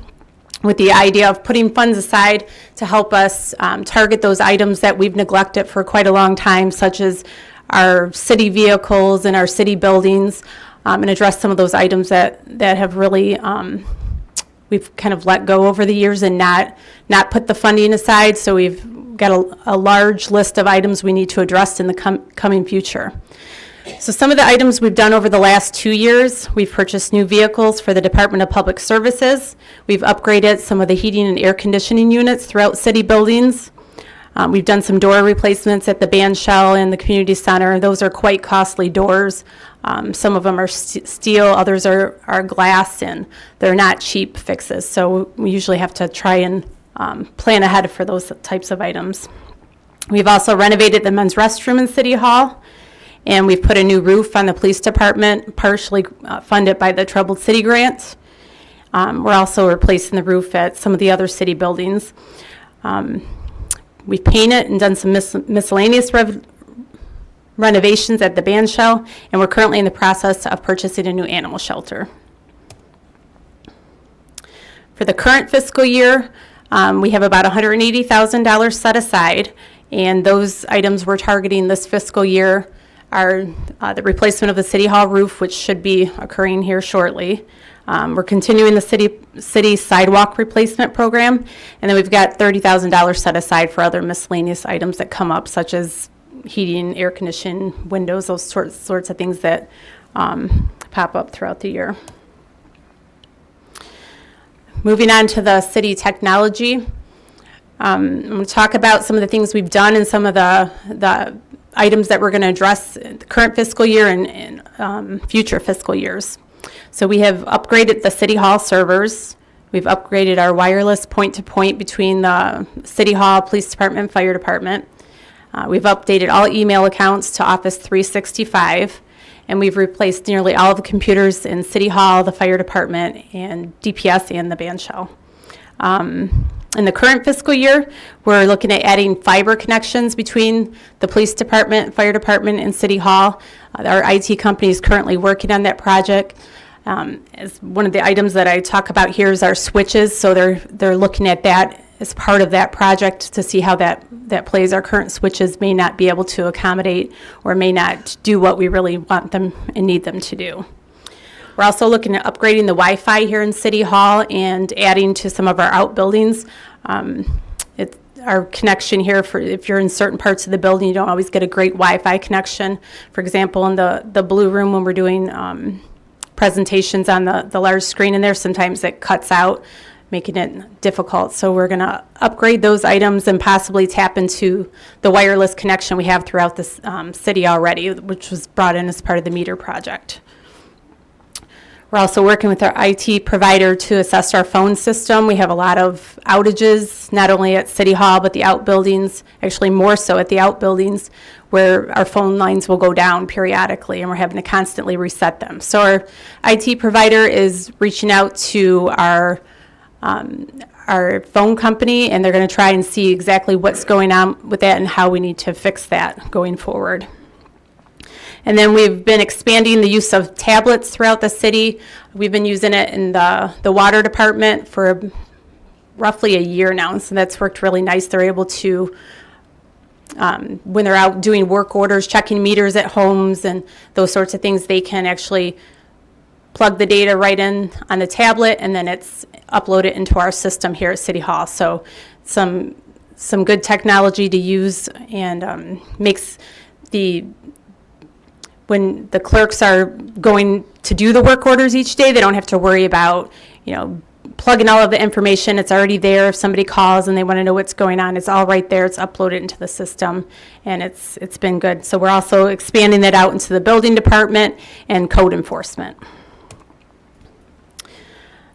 with the idea of putting funds aside to help us target those items that we've neglected for quite a long time, such as our city vehicles and our city buildings, and address some of those items that have really we've kind of let go over the years and not put the funding aside. So we've got a large list of items we need to address in the coming future. So some of the items we've done over the last 2 years, we've purchased new vehicles for the Department of Public Services. We've upgraded some of the heating and air conditioning units throughout city buildings. We've done some door replacements at the band shell and the community center. Those are quite costly doors. Some of them are steel, others are glass, and they're not cheap fixes. So we usually have to try and plan ahead for those types of items. We've also renovated the men's restroom in City Hall, and we've put a new roof on the police department, partially funded by the Troubled City Grant. We're also replacing the roof at some of the other city buildings. We've painted and done some miscellaneous renovations at the band shell, and we're currently in the process of purchasing a new animal shelter. For the current fiscal year, we have about $180,000 set aside, and those items we're targeting this fiscal year are the replacement of the City Hall roof, which should be occurring here shortly. We're continuing the city sidewalk replacement program, and then we've got $30,000 set aside for other miscellaneous items that come up, such as heating, air conditioning, windows, those sorts of things that pop up throughout the year. Moving on to the city technology, I'm going to talk about some of the things we've done and some of the items that we're going to address in the current fiscal year and future fiscal years. So we have upgraded the City Hall servers. We've upgraded our wireless point-to-point between the City Hall, Police Department, and Fire Department. We've updated all email accounts to Office 365, and we've replaced nearly all of the computers in City Hall, the Fire Department, and DPS and the band shell. In the current fiscal year, we're looking at adding fiber connections between the Police Department, Fire Department, and City Hall. Our IT company is currently working on that project. As one of the items that I talk about here is our switches, so they're looking at that as part of that project to see how that plays. Our current switches may not be able to accommodate or may not do what we really want them and need them to do. We're also looking at upgrading the Wi-Fi here in City Hall and adding to some of our outbuildings. Our connection here, for if you're in certain parts of the building, you don't always get a great Wi-Fi connection. For example, in the blue room when we're doing presentations on the large screen in there, sometimes it cuts out, making it difficult. So we're going to upgrade those items and possibly tap into the wireless connection we have throughout this city already, which was brought in as part of the meter project. We're also working with our IT provider to assess our phone system. We have a lot of outages, not only at City Hall, but the outbuildings, actually more so at the outbuildings, where our phone lines will go down periodically, and we're having to constantly reset them. So our IT provider is reaching out to our phone company, and they're going to try and see exactly what's going on with that and how we need to fix that going forward. And then we've been expanding the use of tablets throughout the city. We've been using it in the water department for roughly a year now, and so that's worked really nice. They're able to, when they're out doing work orders, checking meters at homes and those sorts of things, they can actually plug the data right in on the tablet, and then it's uploaded into our system here at City Hall. So some good technology to use, and makes when the clerks are going to do the work orders each day, they don't have to worry about, plugging all of the information. It's already there. If somebody calls and they want to know what's going on, it's all right there. It's uploaded into the system, and it's been good. So we're also expanding that out into the building department and code enforcement.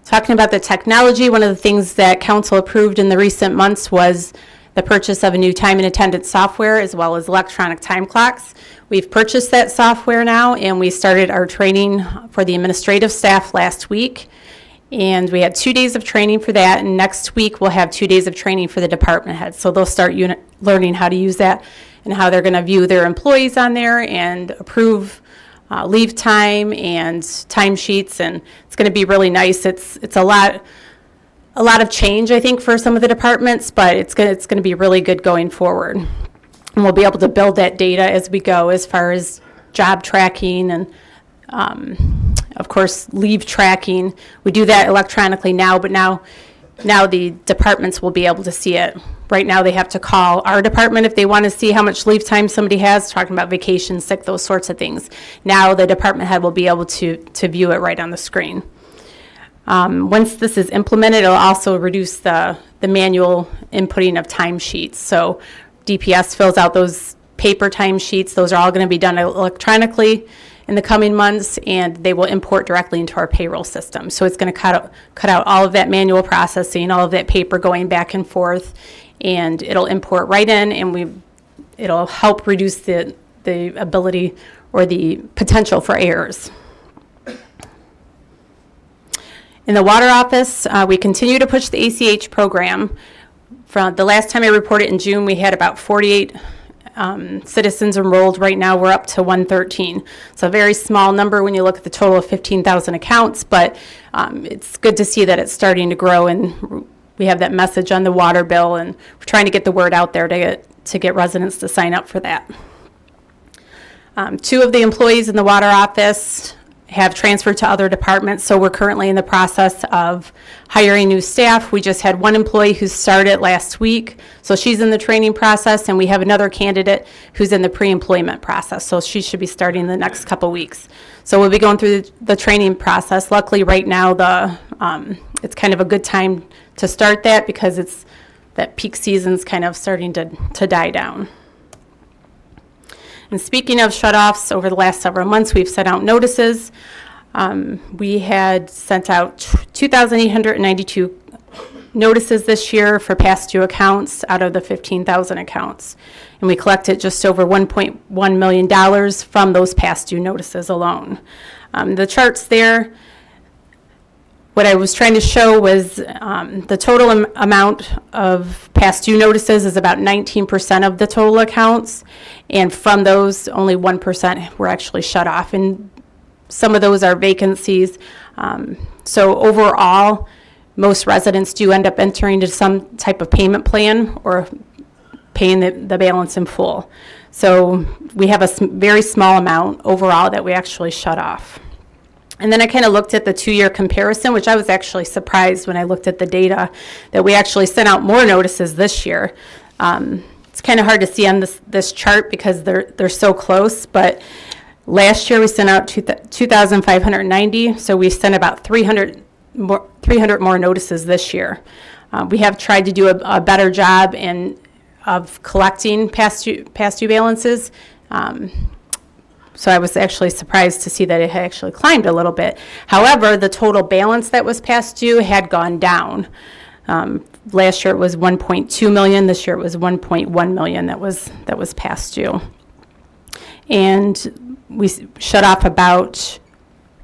Talking about the technology, one of the things that council approved in the recent months was the purchase of a new time and attendance software as well as electronic time clocks. We've purchased that software now, and we started our training for the administrative staff last week. And we had 2 days of training for that, and next week we'll have 2 days of training for the department heads. So they'll start learning how to use that and how they're going to view their employees on there and approve leave time and timesheets, and it's going to be really nice. It's a lot of change, I think, for some of the departments, but it's going to be really good going forward. And we'll be able to build that data as we go, as far as job tracking and of course, leave tracking. We do that electronically now, but now the departments will be able to see it. Right now, they have to call our department if they want to see how much leave time somebody has, talking about vacation, sick, those sorts of things. Now, the department head will be able to view it right on the screen. Once this is implemented, it'll also reduce the manual inputting of timesheets. So DPS fills out those paper timesheets. Those are all going to be done electronically in the coming months, and they will import directly into our payroll system. So it's going to cut out all of that manual processing, all of that paper going back and forth, and it'll import right in, and it'll help reduce the ability or the potential for errors. In the water office, we continue to push the ACH program. From the last time I reported in June, we had about 48 citizens enrolled. Right now we're up to 113. It's a very small number when you look at the total of 15,000 accounts, but it's good to see that it's starting to grow, and we have that message on the water bill, and we're trying to get the word out there to get residents to sign up for that. 2 of the employees in the water office have transferred to other departments, so we're currently in the process of hiring new staff. We just had one employee who started last week, so she's in the training process, and we have another candidate who's in the pre-employment process, so she should be starting in the next couple weeks. So we'll be going through the training process. Luckily, right now, it's kind of a good time to start that, because that peak season's kind of starting to die down. And speaking of shutoffs, over the last several months, we've sent out notices. We had sent out 2,892 notices this year for past due accounts out of the 15,000 accounts. And we collected just over $1.1 million from those past due notices alone. The charts there, what I was trying to show was the total amount of past due notices is about 19% of the total accounts, and from those, only 1% were actually shut off, and some of those are vacancies. So overall, most residents do end up entering into some type of payment plan or paying the balance in full. So we have a very small amount overall that we actually shut off. And then I kind of looked at the 2-year comparison, which I was actually surprised when I looked at the data that we actually sent out more notices this year. It's kind of hard to see on this chart because they're so close, but last year we sent out 2,590, so we sent about 300 more notices this year. We have tried to do a better job of collecting past due balances. So I was actually surprised to see that it had actually climbed a little bit. However, the total balance that was past due had gone down. Last year it was 1.2 million. This year it was 1.1 million that was past due. And we shut off about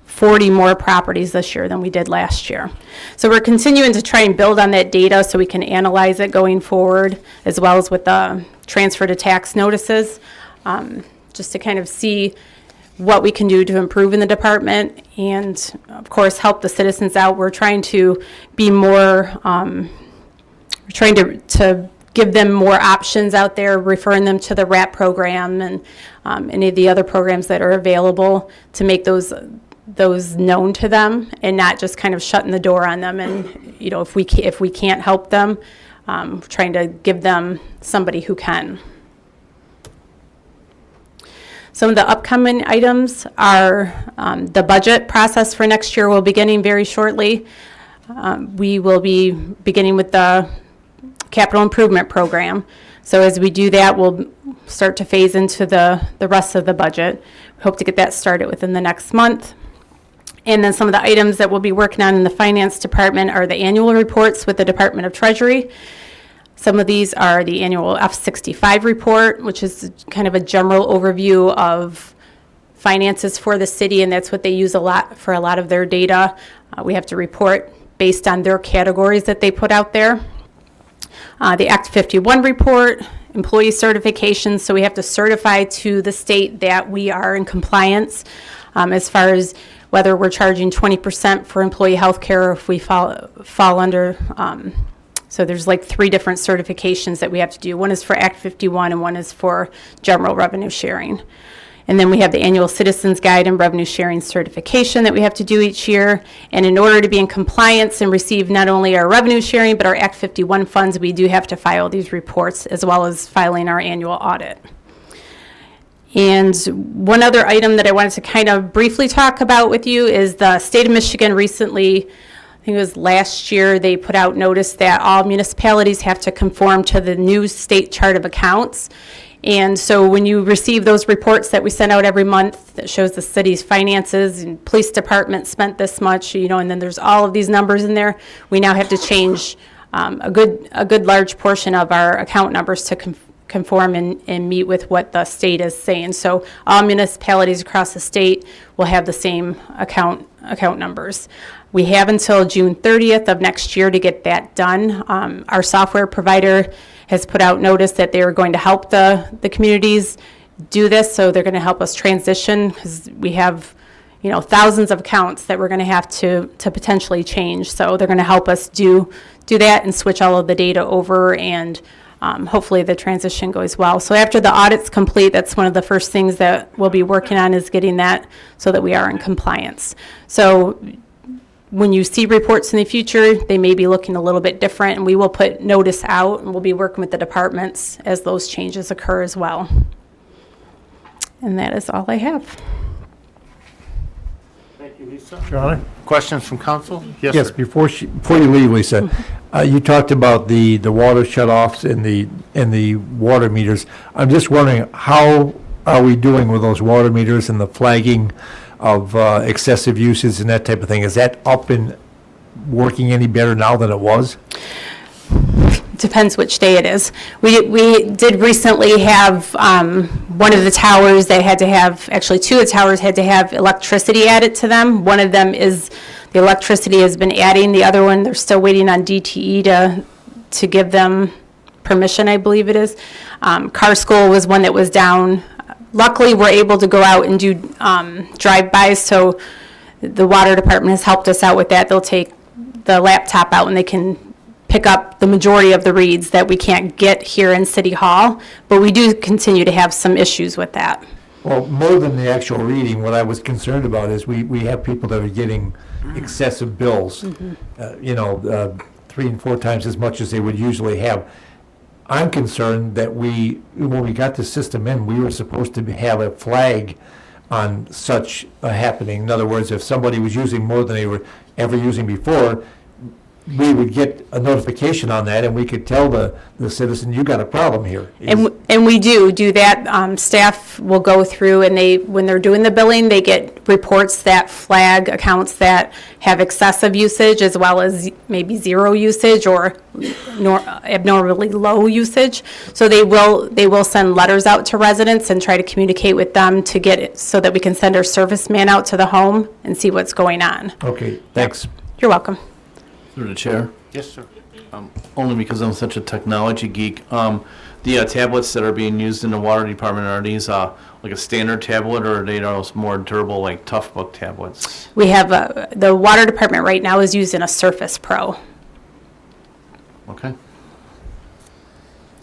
40 more properties this year than we did last year. So we're continuing to try and build on that data so we can analyze it going forward, as well as with the transfer to tax notices. Just to kind of see what we can do to improve in the department and, of course, help the citizens out. We're trying to be more, we're trying to give them more options out there, referring them to the RAP program and any of the other programs that are available to make those those known to them and not just kind of shutting the door on them. And, you know, if we can't help them, trying to give them somebody who can. Some of the upcoming items are the budget process for next year will be beginning very shortly. We will be beginning with the capital improvement program. So as we do that, we'll start to phase into the rest of the budget. We hope to get that started within the next month. And then some of the items that we'll be working on in the finance department are the annual reports with the Department of Treasury. Some of these are the annual F-65 report, which is kind of a general overview of finances for the city, and that's what they use a lot for a lot of their data. We have to report based on their categories that they put out there. The Act 51 report, employee certifications, so we have to certify to the state that we are in compliance as far as whether we're charging 20% for employee health care or if we fall under. So there's like 3 different certifications that we have to do. One is for Act 51 and one is for general revenue sharing. And then we have the annual Citizens Guide and Revenue Sharing certification that we have to do each year. And in order to be in compliance and receive not only our revenue sharing, but our Act 51 funds, we do have to file these reports as well as filing our annual audit. And one other item that I wanted to kind of briefly talk about with you is the state of Michigan recently, I think it was last year, they put out notice that all municipalities have to conform to the new state chart of accounts. And so when you receive those reports that we send out every month that shows the city's finances and police department spent this much, you know, and then there's all of these numbers in there, we now have to change a good large portion of our account numbers to conform and meet with what the state is saying. So all municipalities across the state will have the same account numbers. We have until June 30th of next year to get that done. Our software provider has put out notice that they are going to help the communities do this, so they're going to help us transition because we have, you know, thousands of accounts that we're going to have to potentially change. So they're going to help us do that and switch all of the data over, and hopefully the transition goes well. So after the audit's complete, that's one of the first things that we'll be working on is getting that so that we are in compliance. So when you see reports in the future, they may be looking a little bit different, and we will put notice out, and we'll be working with the departments as those changes occur as well. And that is all I have. Thank you, Lisa. Charlie? Questions from council? Yes, Yes, sir. before you leave, Lisa, you talked about the water shutoffs and the water meters. I'm just wondering, how are we doing with those water meters and the flagging of excessive uses and that type of thing? Is that up and working any better now than it was? Depends which day it is. We did recently have one of the towers that had to have, actually 2 of the towers had to have electricity added to them. One of them is, the electricity has been adding. The other one, they're still waiting on DTE to give them permission, I believe it is. Car School was one that was down. Luckily, we're able to go out and do drive-bys, so the water department has helped us out with that. They'll take the laptop out and they can pick up the majority of the reads that we can't get here in City Hall, but we do continue to have some issues with that. Well, more than the actual reading, what I was concerned about is we have people that are getting excessive bills, 3 and 4 times as much as they would usually have. I'm concerned that when we got the system in, we were supposed to have a flag on such a happening. In other words, if somebody was using more than they were ever using before, we would get a notification on that, and we could tell the citizen, you got a problem here. And we do that. Staff will go through, and when they're doing the billing, they get reports that flag accounts that have excessive usage as well as maybe zero usage or abnormally low usage. So they will send letters out to residents and try to communicate with them to get it so that we can send our serviceman out to the home and see what's going on. Okay, thanks. You're welcome. Through the chair, Yes, sir. only because I'm such a technology geek. The tablets that are being used in the water department, are these like a standard tablet, or are they those more durable, like tough book tablets? We have, the water department right now is using a Surface Pro. Okay.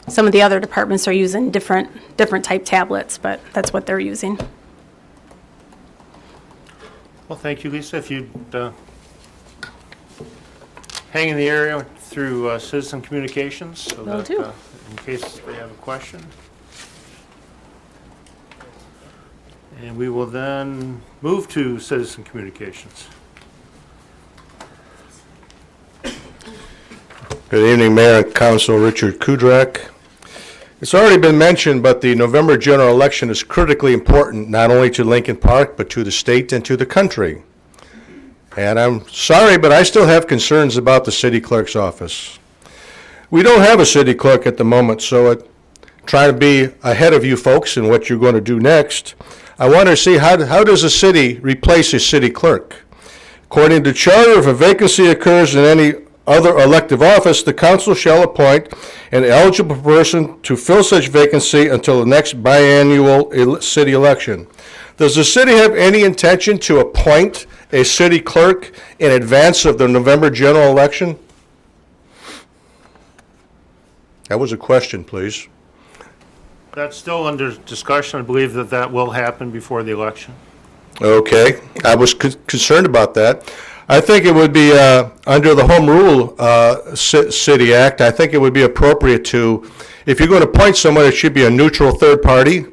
Some of the other departments are using different type tablets, but that's what they're using. Well, thank you, Lisa. If you'd hang in the area through citizen communications, so Will that do. in case they have a question. And we will then move to citizen communications. Good evening, Mayor and Council. Richard Kudrak. It's already been mentioned, but the November general election is critically important, not only to Lincoln Park, but to the state and to the country. And I'm sorry, but I still have concerns about the city clerk's office. We don't have a city clerk at the moment, so trying to be ahead of you folks in what you're going to do next, I want to see how does a city replace a city clerk? According to charter, if a vacancy occurs in any other elective office, the council shall appoint an eligible person to fill such vacancy until the next biannual city election. Does the city have any intention to appoint a city clerk in advance of the November general election? That was a question, please. That's still under discussion. I believe that that will happen before the election. Okay, I was concerned about that. I think it would be, under the Home Rule City Act, I think it would be appropriate to, if you're going to appoint someone, it should be a neutral third party.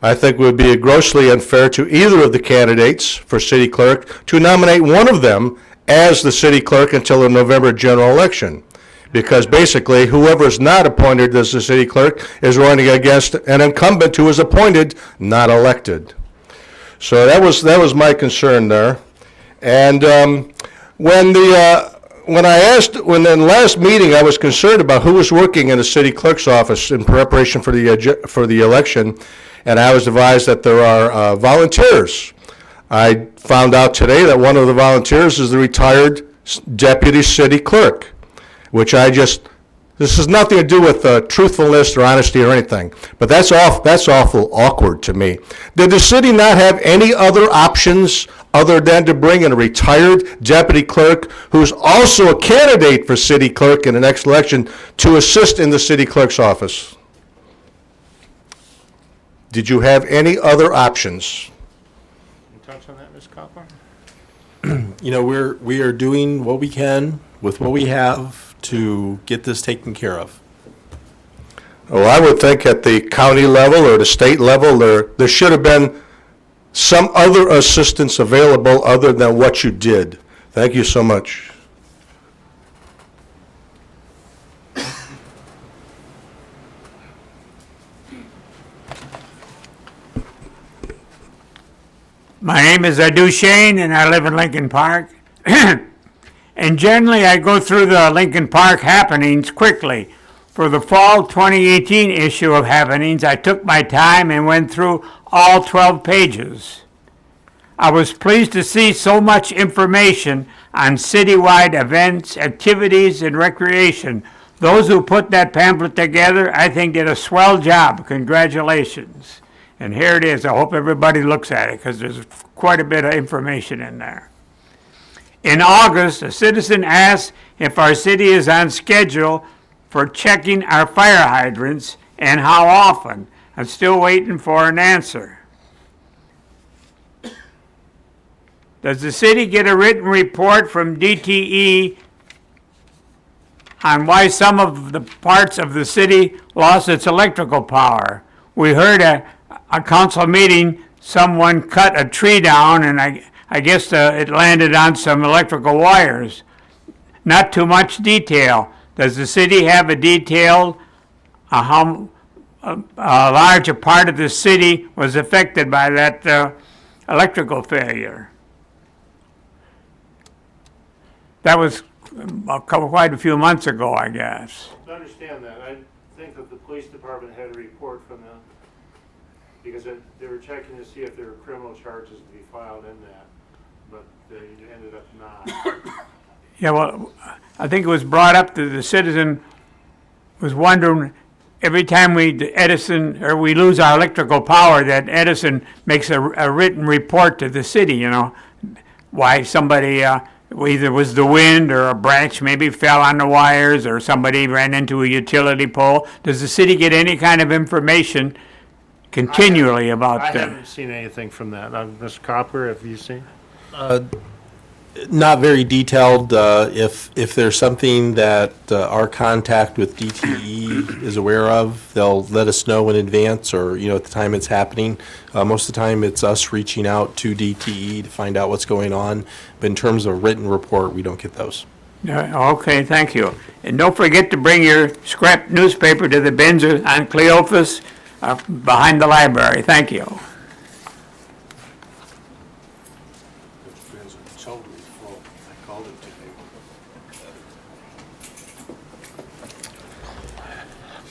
I think it would be grossly unfair to either of the candidates for city clerk to nominate one of them as the city clerk until the November general election. Because basically, whoever is not appointed as the city clerk is running against an incumbent who is appointed, not elected. So that was my concern there. And when the last meeting, I was concerned about who was working in the city clerk's office in preparation for the election, and I was advised that there are volunteers. I found out today that one of the volunteers is the retired deputy city clerk, which this has nothing to do with truthfulness or honesty or anything, but that's awful awkward to me. Did the city not have any other options other than to bring in a retired deputy clerk who's also a candidate for city clerk in the next election to assist in the city clerk's office? Did you have any other options? Can you touch on that, Ms. Copper? You know, we are doing what we can with what we have to get this taken care of. Well, I would think at the county level or the state level, there should have been some other assistance available other than what you did. Thank you so much. My name is Adu Shane, and I live in Lincoln Park. And generally, I go through the Lincoln Park happenings quickly. For the fall 2018 issue of Happenings, I took my time and went through all 12 pages. I was pleased to see so much information on citywide events, activities, and recreation. Those who put that pamphlet together, I think, did a swell job. Congratulations. And here it is. I hope everybody looks at it because there's quite a bit of information in there. In August, a citizen asked if our city is on schedule for checking our fire hydrants and how often. I'm still waiting for an answer. Does the city get a written report from DTE on why some of the parts of the city lost its electrical power? We heard at a council meeting someone cut a tree down, and I guess it landed on some electrical wires. Not too much detail. Does the city have a detailed how large a part of the city was affected by that electrical failure? That was quite a few months ago, I guess. To understand that, I think that the police department had a report from them because they were checking to see if there were criminal charges to be filed in that, but they ended up not. Yeah, well, I think it was brought up that the citizen was wondering every time we lose our electrical power, that Edison makes a written report to the city, you know, why somebody, either was the wind or a branch maybe fell on the wires or somebody ran into a utility pole. Does the city get any kind of information continually about I that? haven't seen anything from that. Mr. Copper, have you seen? Not very detailed. If there's something that our contact with DTE is aware of, they'll let us know in advance or, at the time it's happening. Most of the time, it's us reaching out to DTE to find out what's going on. But in terms of written report, we don't get those. Okay, thank you. And don't forget to bring your scrap newspaper to the bins on Cleophas behind the library. Thank you.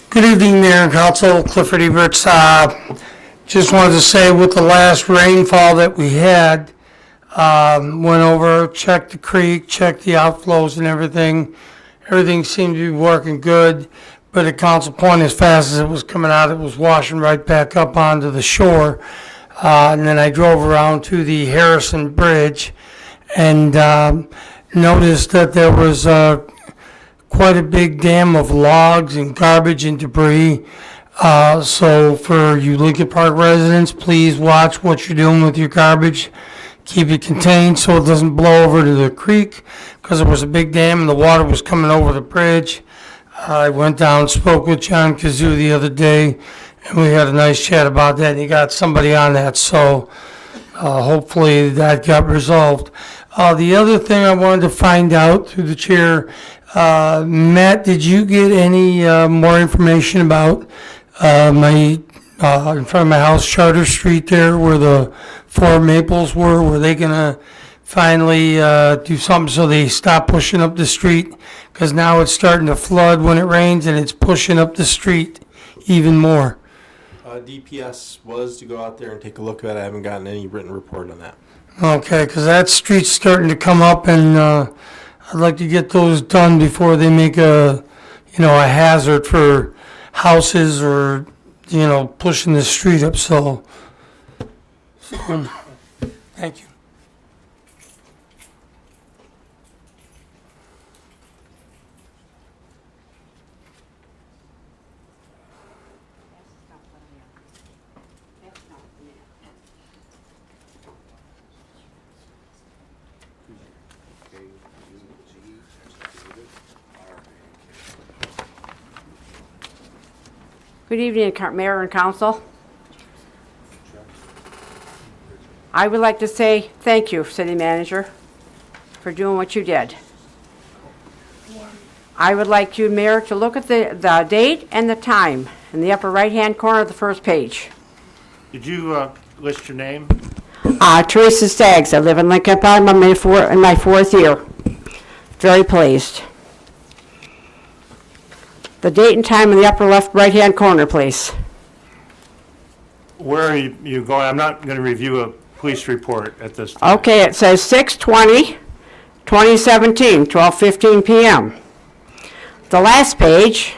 Good evening, Mayor and Council. Clifford Eberts. Just wanted to say with the last rainfall that we had, went over, checked the creek, checked the outflows and everything. Everything seemed to be working good, but at Council Point, as fast as it was coming out, it was washing right back up onto the shore. And then I drove around to the Harrison Bridge and noticed that there was quite a big dam of logs and garbage and debris. So for you Lincoln Park residents, please watch what you're doing with your garbage. Keep it contained so it doesn't blow over to the creek, because there was a big dam and the water was coming over the bridge. I went down and spoke with John Kazoo the other day, and we had a nice chat about that, and he got somebody on that, so hopefully that got resolved. The other thing I wanted to find out through the chair, Matt, did you get any more information about in front of my house, Charter Street there, where the 4 maples were? Were they gonna finally do something so they stop pushing up the street? Because now it's starting to flood when it rains and it's pushing up the street even more. DPS was to go out there and take a look at it. I haven't gotten any written report on that. Okay, because that street's starting to come up, and I'd like to get those done before they make a hazard for houses or, pushing the street up, so thank you. Good evening, Mayor and Council. I would like to say thank you, City Manager, for doing what you did. I would like you, Mayor, to look at the date and the time in the upper right-hand corner of the first page. Did you list your name? Teresa Staggs. I live in Lincoln Park. I'm in my 4th year. Very pleased. The date and time in the upper left right-hand corner, please. Where are you going? I'm not going to review a police report at this time. Okay, it says 6/20/2017, 12:15 p.m. The last page,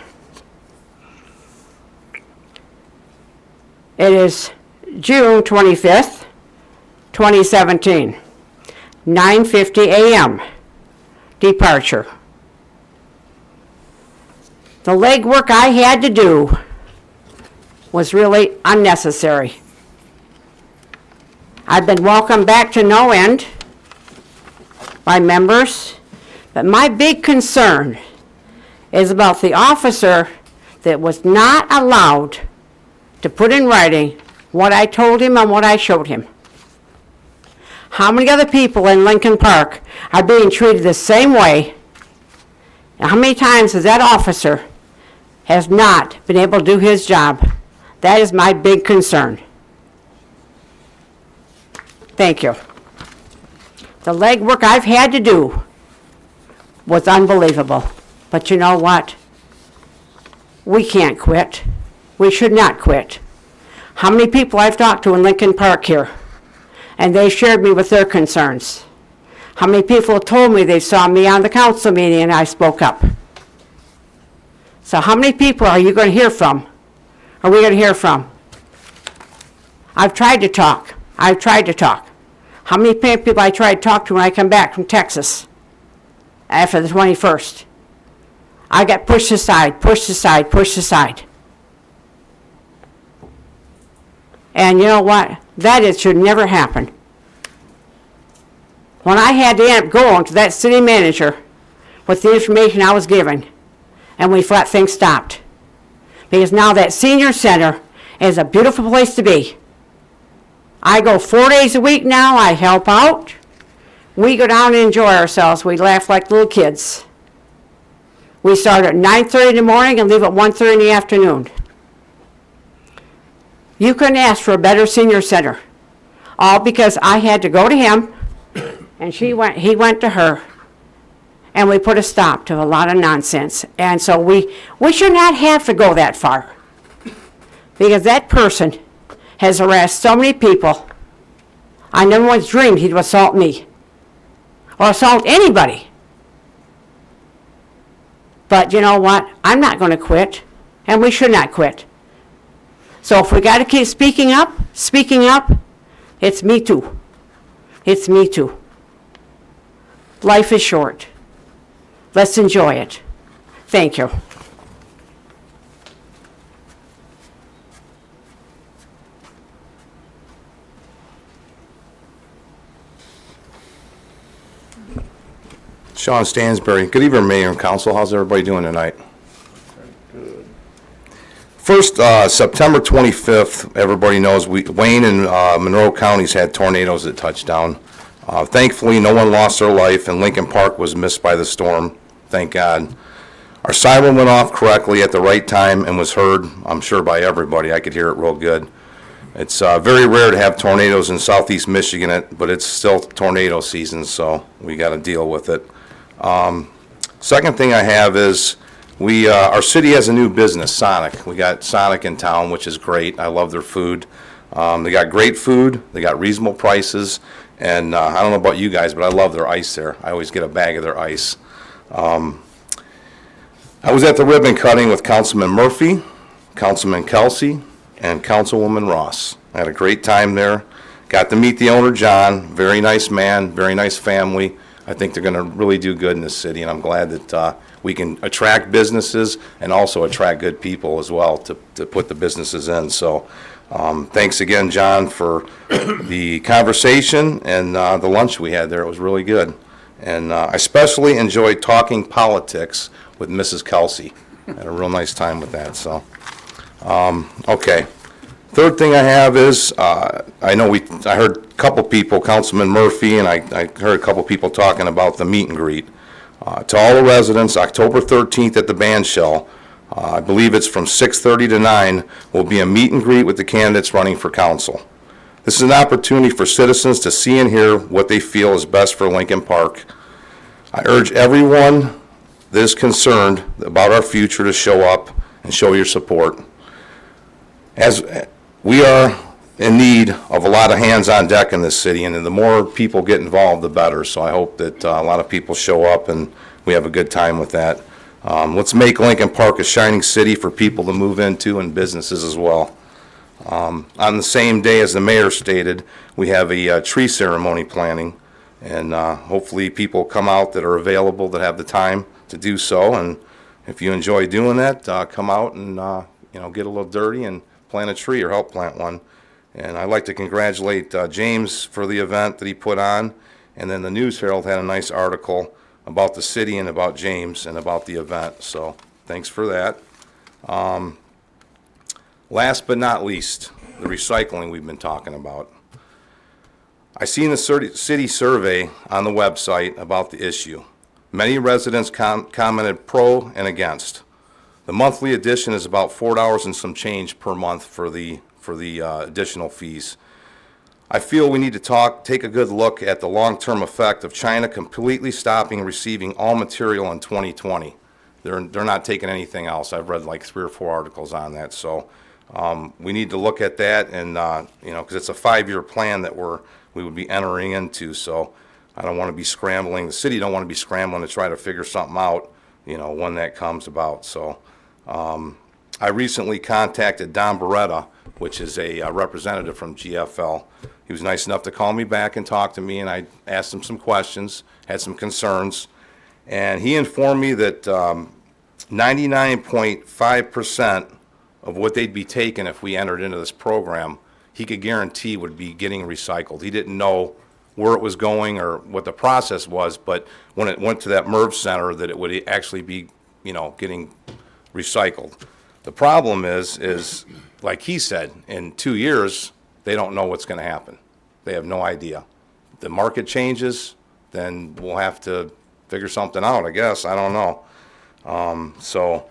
it is June 25th, 2017, 9:50 a.m. departure. The legwork I had to do was really unnecessary. I've been welcomed back to no end by members, but my big concern is about the officer that was not allowed to put in writing what I told him and what I showed him. How many other people in Lincoln Park are being treated the same way? And how many times has that officer has not been able to do his job? That is my big concern. Thank you. The legwork I've had to do was unbelievable. But you know what? We can't quit. We should not quit. How many people I've talked to in Lincoln Park here, and they shared me with their concerns. How many people told me they saw me on the council meeting and I spoke up. So how many people are you going to hear from? Are we going to hear from? I've tried to talk. I've tried to talk. How many people I tried to talk to when I come back from Texas after the 21st? I got pushed aside, pushed aside, pushed aside. And you know what? Should never happen. when I had to end up going to that city manager with the information I was given, and we flat things stopped. Because now that senior center is a beautiful place to be. I go 4 days a week now, I help out. We go down and enjoy ourselves, we laugh like little kids. We start at 9:30 in the morning and leave at 1:30 in the afternoon. You couldn't ask for a better senior center. All because I had to go to him, and he went to her. And we put a stop to a lot of nonsense. And so we should not have to go that far. Because that person has harassed so many people. I never once dreamed he'd assault me. Or assault anybody. But you know what? I'm not going to quit. And we should not quit. So if we got to keep speaking up, it's me too. It's me too. Life is short. Let's enjoy it. Thank you. Sean Stansberry. Good evening, Mayor and Council. How's everybody doing tonight? First, September 25th, everybody knows Wayne and Monroe counties had tornadoes that touched down. Thankfully, no one lost their life, and Lincoln Park was missed by the storm. Thank God. Our siren went off correctly at the right time and was heard, I'm sure, by everybody. I could hear it real good. It's very rare to have tornadoes in southeast Michigan, but it's still tornado season, so we got to deal with it. Second thing I have is our city has a new business, Sonic. We got Sonic in town, which is great. I love their food. They got great food. They got reasonable prices. And I don't know about you guys, but I love their ice there. I always get a bag of their ice. I was at the ribbon cutting with Councilman Murphy, Councilman Kelsey, and Councilwoman Ross. I had a great time there. Got to meet the owner, John. Very nice man, very nice family. I think they're going to really do good in this city, and I'm glad that we can attract businesses and also attract good people as well to put the businesses in. So thanks again, John, for the conversation and the lunch we had there. It was really good. And I especially enjoyed talking politics with Mrs. Kelsey. I had a real nice time with that. So, okay. Third thing I have is, I heard a couple people, Councilman Murphy, and I heard a couple people talking about the meet and greet. To all the residents, October 13th at the band shell, I believe it's from 6:30 to 9, will be a meet and greet with the candidates running for council. This is an opportunity for citizens to see and hear what they feel is best for Lincoln Park. I urge everyone that is concerned about our future to show up and show your support. As we are in need of a lot of hands on deck in this city, and the more people get involved, the better. So I hope that a lot of people show up and we have a good time with that. Let's make Lincoln Park a shining city for people to move into and businesses as well. On the same day as the mayor stated, we have a tree ceremony planning, and hopefully people come out that are available, that have the time to do so. And if you enjoy doing that, come out and get a little dirty and plant a tree or help plant one. And I'd like to congratulate James for the event that he put on. And then the News Herald had a nice article about the city and about James and about the event. So thanks for that. Last but not least, the recycling we've been talking about. I seen the city survey on the website about the issue. Many residents commented pro and against. The monthly addition is about $4 and some change per month for the additional fees. I feel we need to take a good look at the long-term effect of China completely stopping receiving all material in 2020. They're not taking anything else. I've read like 3 or 4 articles on that. So we need to look at that, and because it's a 5-year plan that we would be entering into. So I don't want to be scrambling. The city don't want to be scrambling to try to figure something out, when that comes about. So I recently contacted Don Beretta, which is a representative from GFL. He was nice enough to call me back and talk to me, and I asked him some questions, had some concerns, and he informed me that 99.5% of what they'd be taking if we entered into this program, he could guarantee would be getting recycled. He didn't know where it was going or what the process was, but when it went to that MERV center, that it would actually be, getting recycled. The problem is like he said, in 2 years, they don't know what's gonna happen. They have no idea. The market changes, then we'll have to figure something out, I guess, I don't know. So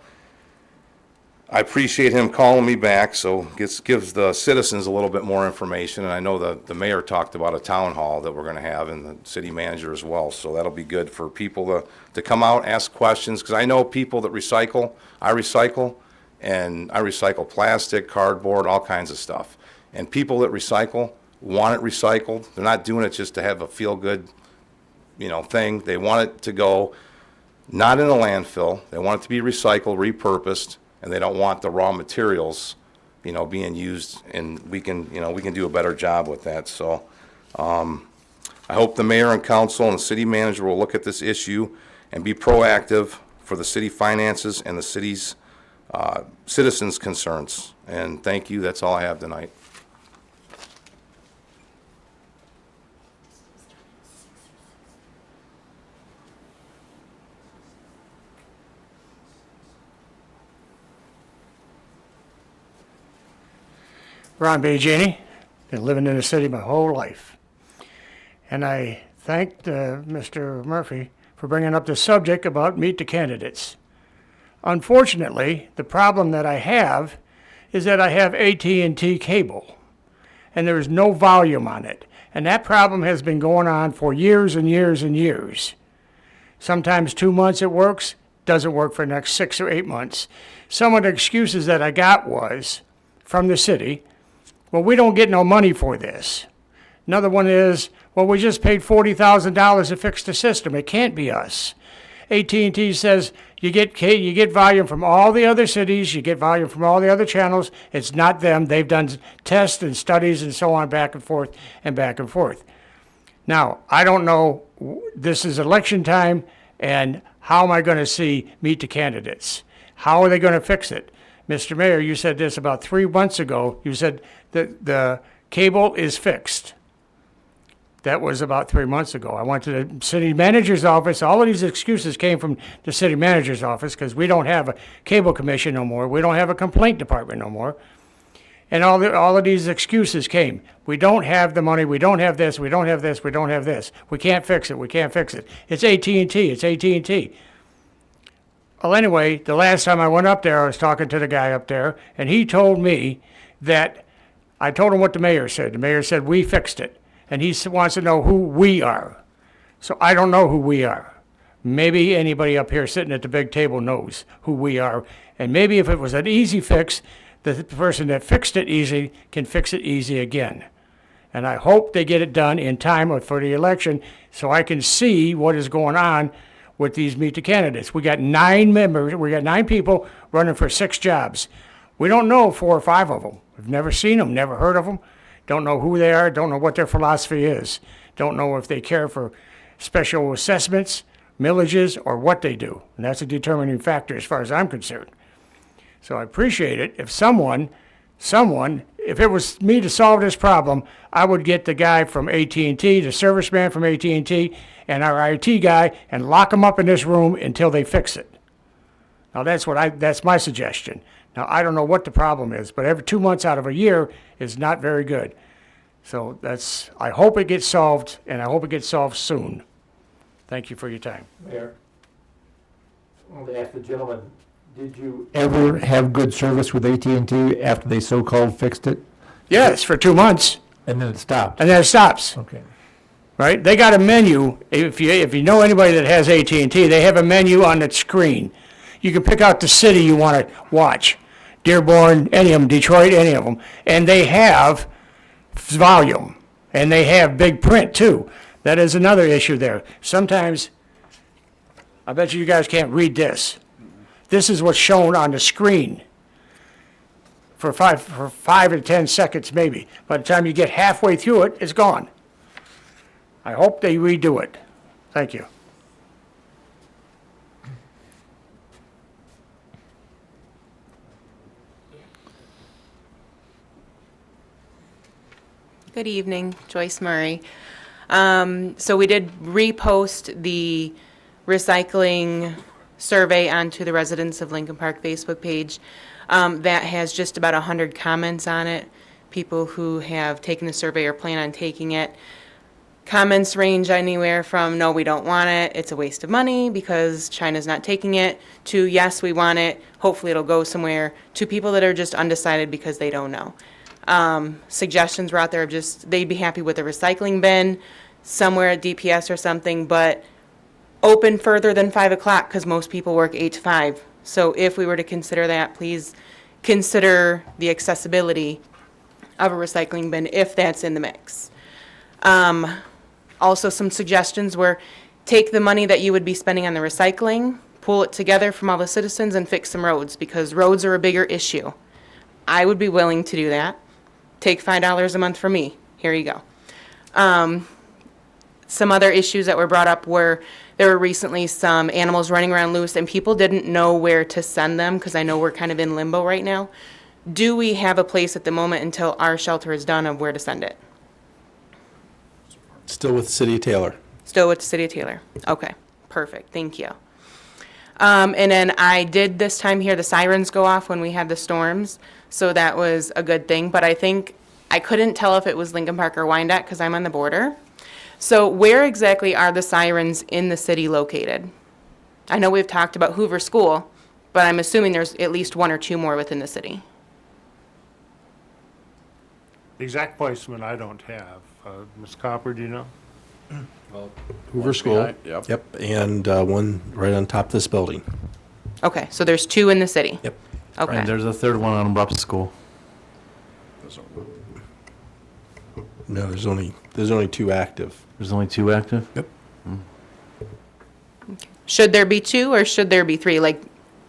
I appreciate him calling me back, so gives the citizens a little bit more information, and I know the mayor talked about a town hall that we're gonna have, and the city manager as well, so that'll be good for people to come out, ask questions, because I know people that recycle, I recycle plastic, cardboard, all kinds of stuff. And people that recycle want it recycled, they're not doing it just to have a feel-good, thing, they want it to go not in a landfill, they want it to be recycled, repurposed, and they don't want the raw materials, being used, and we can do a better job with that. So I hope the mayor and council and the city manager will look at this issue and be proactive for the city finances and the city's citizens' concerns. And thank you, that's all I have tonight. Ron Bajani, been living in the city my whole life. And I thanked Mr. Murphy for bringing up the subject about meet the candidates. Unfortunately, the problem that I have is that I have AT&T cable, and there is no volume on it. And that problem has been going on for years and years and years. Sometimes 2 months it works, doesn't work for the next 6 or 8 months. Some of the excuses that I got was from the city, well, we don't get no money for this. Another one is, well, we just paid $40,000 to fix the system. It can't be us. AT&T says you get volume from all the other cities, you get volume from all the other channels. It's not them. They've done tests and studies and so on, back and forth and back and forth. Now, I don't know, this is election time, and how am I going to meet the candidates? How are they going to fix it? Mr. Mayor, you said this about 3 months ago. You said that the cable is fixed. That was about 3 months ago. I went to the city manager's office. All of these excuses came from the city manager's office because we don't have a cable commission no more. We don't have a complaint department no more. And all of these excuses came. We don't have the money. We don't have this. We don't have this. We don't have this. We can't fix it. We can't fix it. It's AT&T. It's AT&T. Well, anyway, the last time I went up there, I was talking to the guy up there, and he told me that, I told him what the mayor said. The mayor said, we fixed it. And he wants to know who we are. So I don't know who we are. Maybe anybody up here sitting at the big table knows who we are. And maybe if it was an easy fix, the person that fixed it easy can fix it easy again. And I hope they get it done in time for the election so I can see what is going on with these meet the candidates. We got 9 members, we got 9 people running for 6 jobs. We don't know 4 or 5 of them. We've never seen them, never heard of them. Don't know who they are, don't know what their philosophy is. Don't know if they care for special assessments, millages, or what they do. And that's a determining factor as far as I'm concerned. So I appreciate it if someone, if it was me to solve this problem, I would get the guy from AT&T, the serviceman from AT&T, and our IT guy, and lock them up in this room until they fix it. Now that's my suggestion. Now I don't know what the problem is, but every 2 months out of a year is not very good. So I hope it gets solved, and I hope it gets solved soon. Thank you for your time. Mayor, I wanted to ask the gentleman, did you ever have good service with AT&T after they so-called fixed it? Yes, for 2 months. And then it stopped? And then it stops. Okay. Right? They got a menu. If you know anybody that has AT&T, they have a menu on the screen. You can pick out the city you want to watch. Dearborn, any of them, Detroit, any of them. And they have volume. And they have big print, too. That is another issue there. Sometimes, I bet you guys can't read this. This is what's shown on the screen for 5 to 10 seconds, maybe. By the time you get halfway through it, it's gone. I hope they redo it. Thank you. Good evening, Joyce Murray. So we did repost the recycling survey onto the Residents of Lincoln Park Facebook page. That has just about 100 comments on it. People who have taken the survey or plan on taking it. Comments range anywhere from, no, we don't want it, it's a waste of money because China's not taking it, to yes, we want it, hopefully it'll go somewhere, to people that are just undecided because they don't know. Suggestions were out there of just, they'd be happy with a recycling bin somewhere at DPS or something, but open further than 5 o'clock because most people work 8 to 5. So if we were to consider that, please consider the accessibility of a recycling bin if that's in the mix. Also, some suggestions were take the money that you would be spending on the recycling, pull it together from all the citizens and fix some roads because roads are a bigger issue. I would be willing to do that. Take $5 a month from me. Here you go. Some other issues that were brought up were there were recently some animals running around loose and people didn't know where to send them because I know we're kind of in limbo right now. Do we have a place at the moment until our shelter is done of where to send it? Still with City of Taylor. Still with the City of Taylor. Okay, perfect. Thank you. And then I did this time hear the sirens go off when we had the storms, so that was a good thing. But I think I couldn't tell if it was Lincoln Park or Wyandotte because I'm on the border. So where exactly are the sirens in the city located? I know we've talked about Hoover School, but I'm assuming there's at least 1 or 2 more within the city. The exact placement I don't have. Ms. Copper, do you know? Hoover School. Yep. And one right on top of this building. Okay, so there's 2 in the city. Yep. Okay. And there's a third one on Rupp School. No, there's only 2 active. There's only 2 active? Yep. Should there be 2 or should there be 3? Like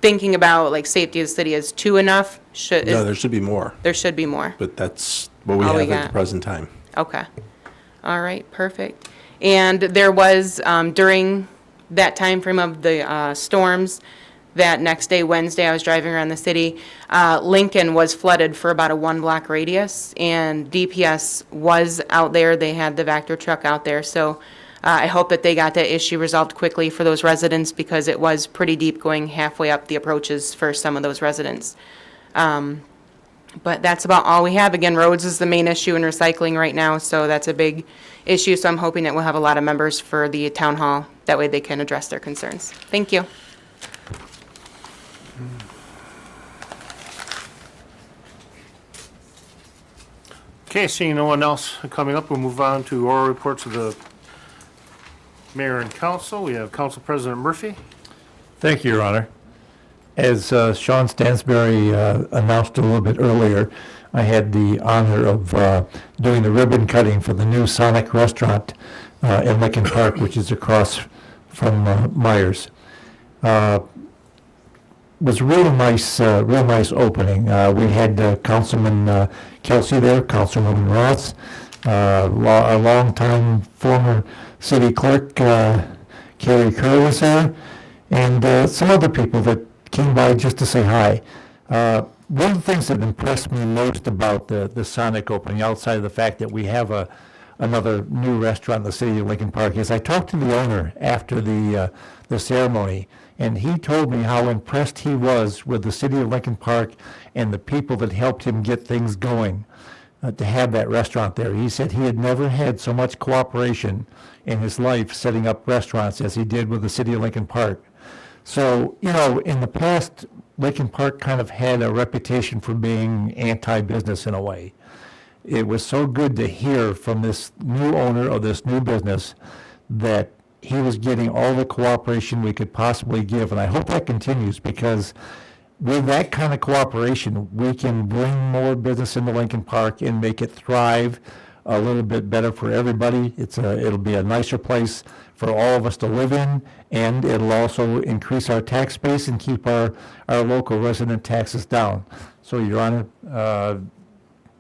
thinking about like safety of the city, is 2 enough? No, there should be more. There should be more. But that's what we All we have at got. the present time. Okay. All right, perfect. And there was, during that time frame of the storms, that next day, Wednesday, I was driving around the city. Lincoln was flooded for about a 1-block radius, and DPS was out there. They had the Vector truck out there. So I hope that they got that issue resolved quickly for those residents because it was pretty deep going halfway up the approaches for some of those residents. But that's about all we have. Again, roads is the main issue in recycling right now, so that's a big issue. So I'm hoping that we'll have a lot of members for the town hall. That way they can address their concerns. Thank you. Okay, seeing no one else coming up, we'll move on to oral reports of the mayor and council. We have Council President Murphy. Thank you, Your Honor. As Sean Stansberry announced a little bit earlier, I had the honor of doing the ribbon cutting for the new Sonic restaurant in Lincoln Park, which is across from Myers. Was a real nice opening. We had Councilman Kelsey there, Councilwoman Ross, a longtime former city clerk, Carrie Kerr was there, and some other people that came by just to say hi. One of the things that impressed me most about the Sonic opening, outside of the fact that we have another new restaurant in the city of Lincoln Park, is I talked to the owner after the ceremony, and he told me how impressed he was with the city of Lincoln Park and the people that helped him get things going to have that restaurant there. He said he had never had so much cooperation in his life setting up restaurants as he did with the city of Lincoln Park. So, you know, in the past, Lincoln Park kind of had a reputation for being anti-business in a way. It was so good to hear from this new owner of this new business that he was getting all the cooperation we could possibly give, and I hope that continues, because with that kind of cooperation, we can bring more business into Lincoln Park and make it thrive a little bit better for everybody. It'll be a nicer place for all of us to live in, and it'll also increase our tax base and keep our local resident taxes down. So, Your Honor,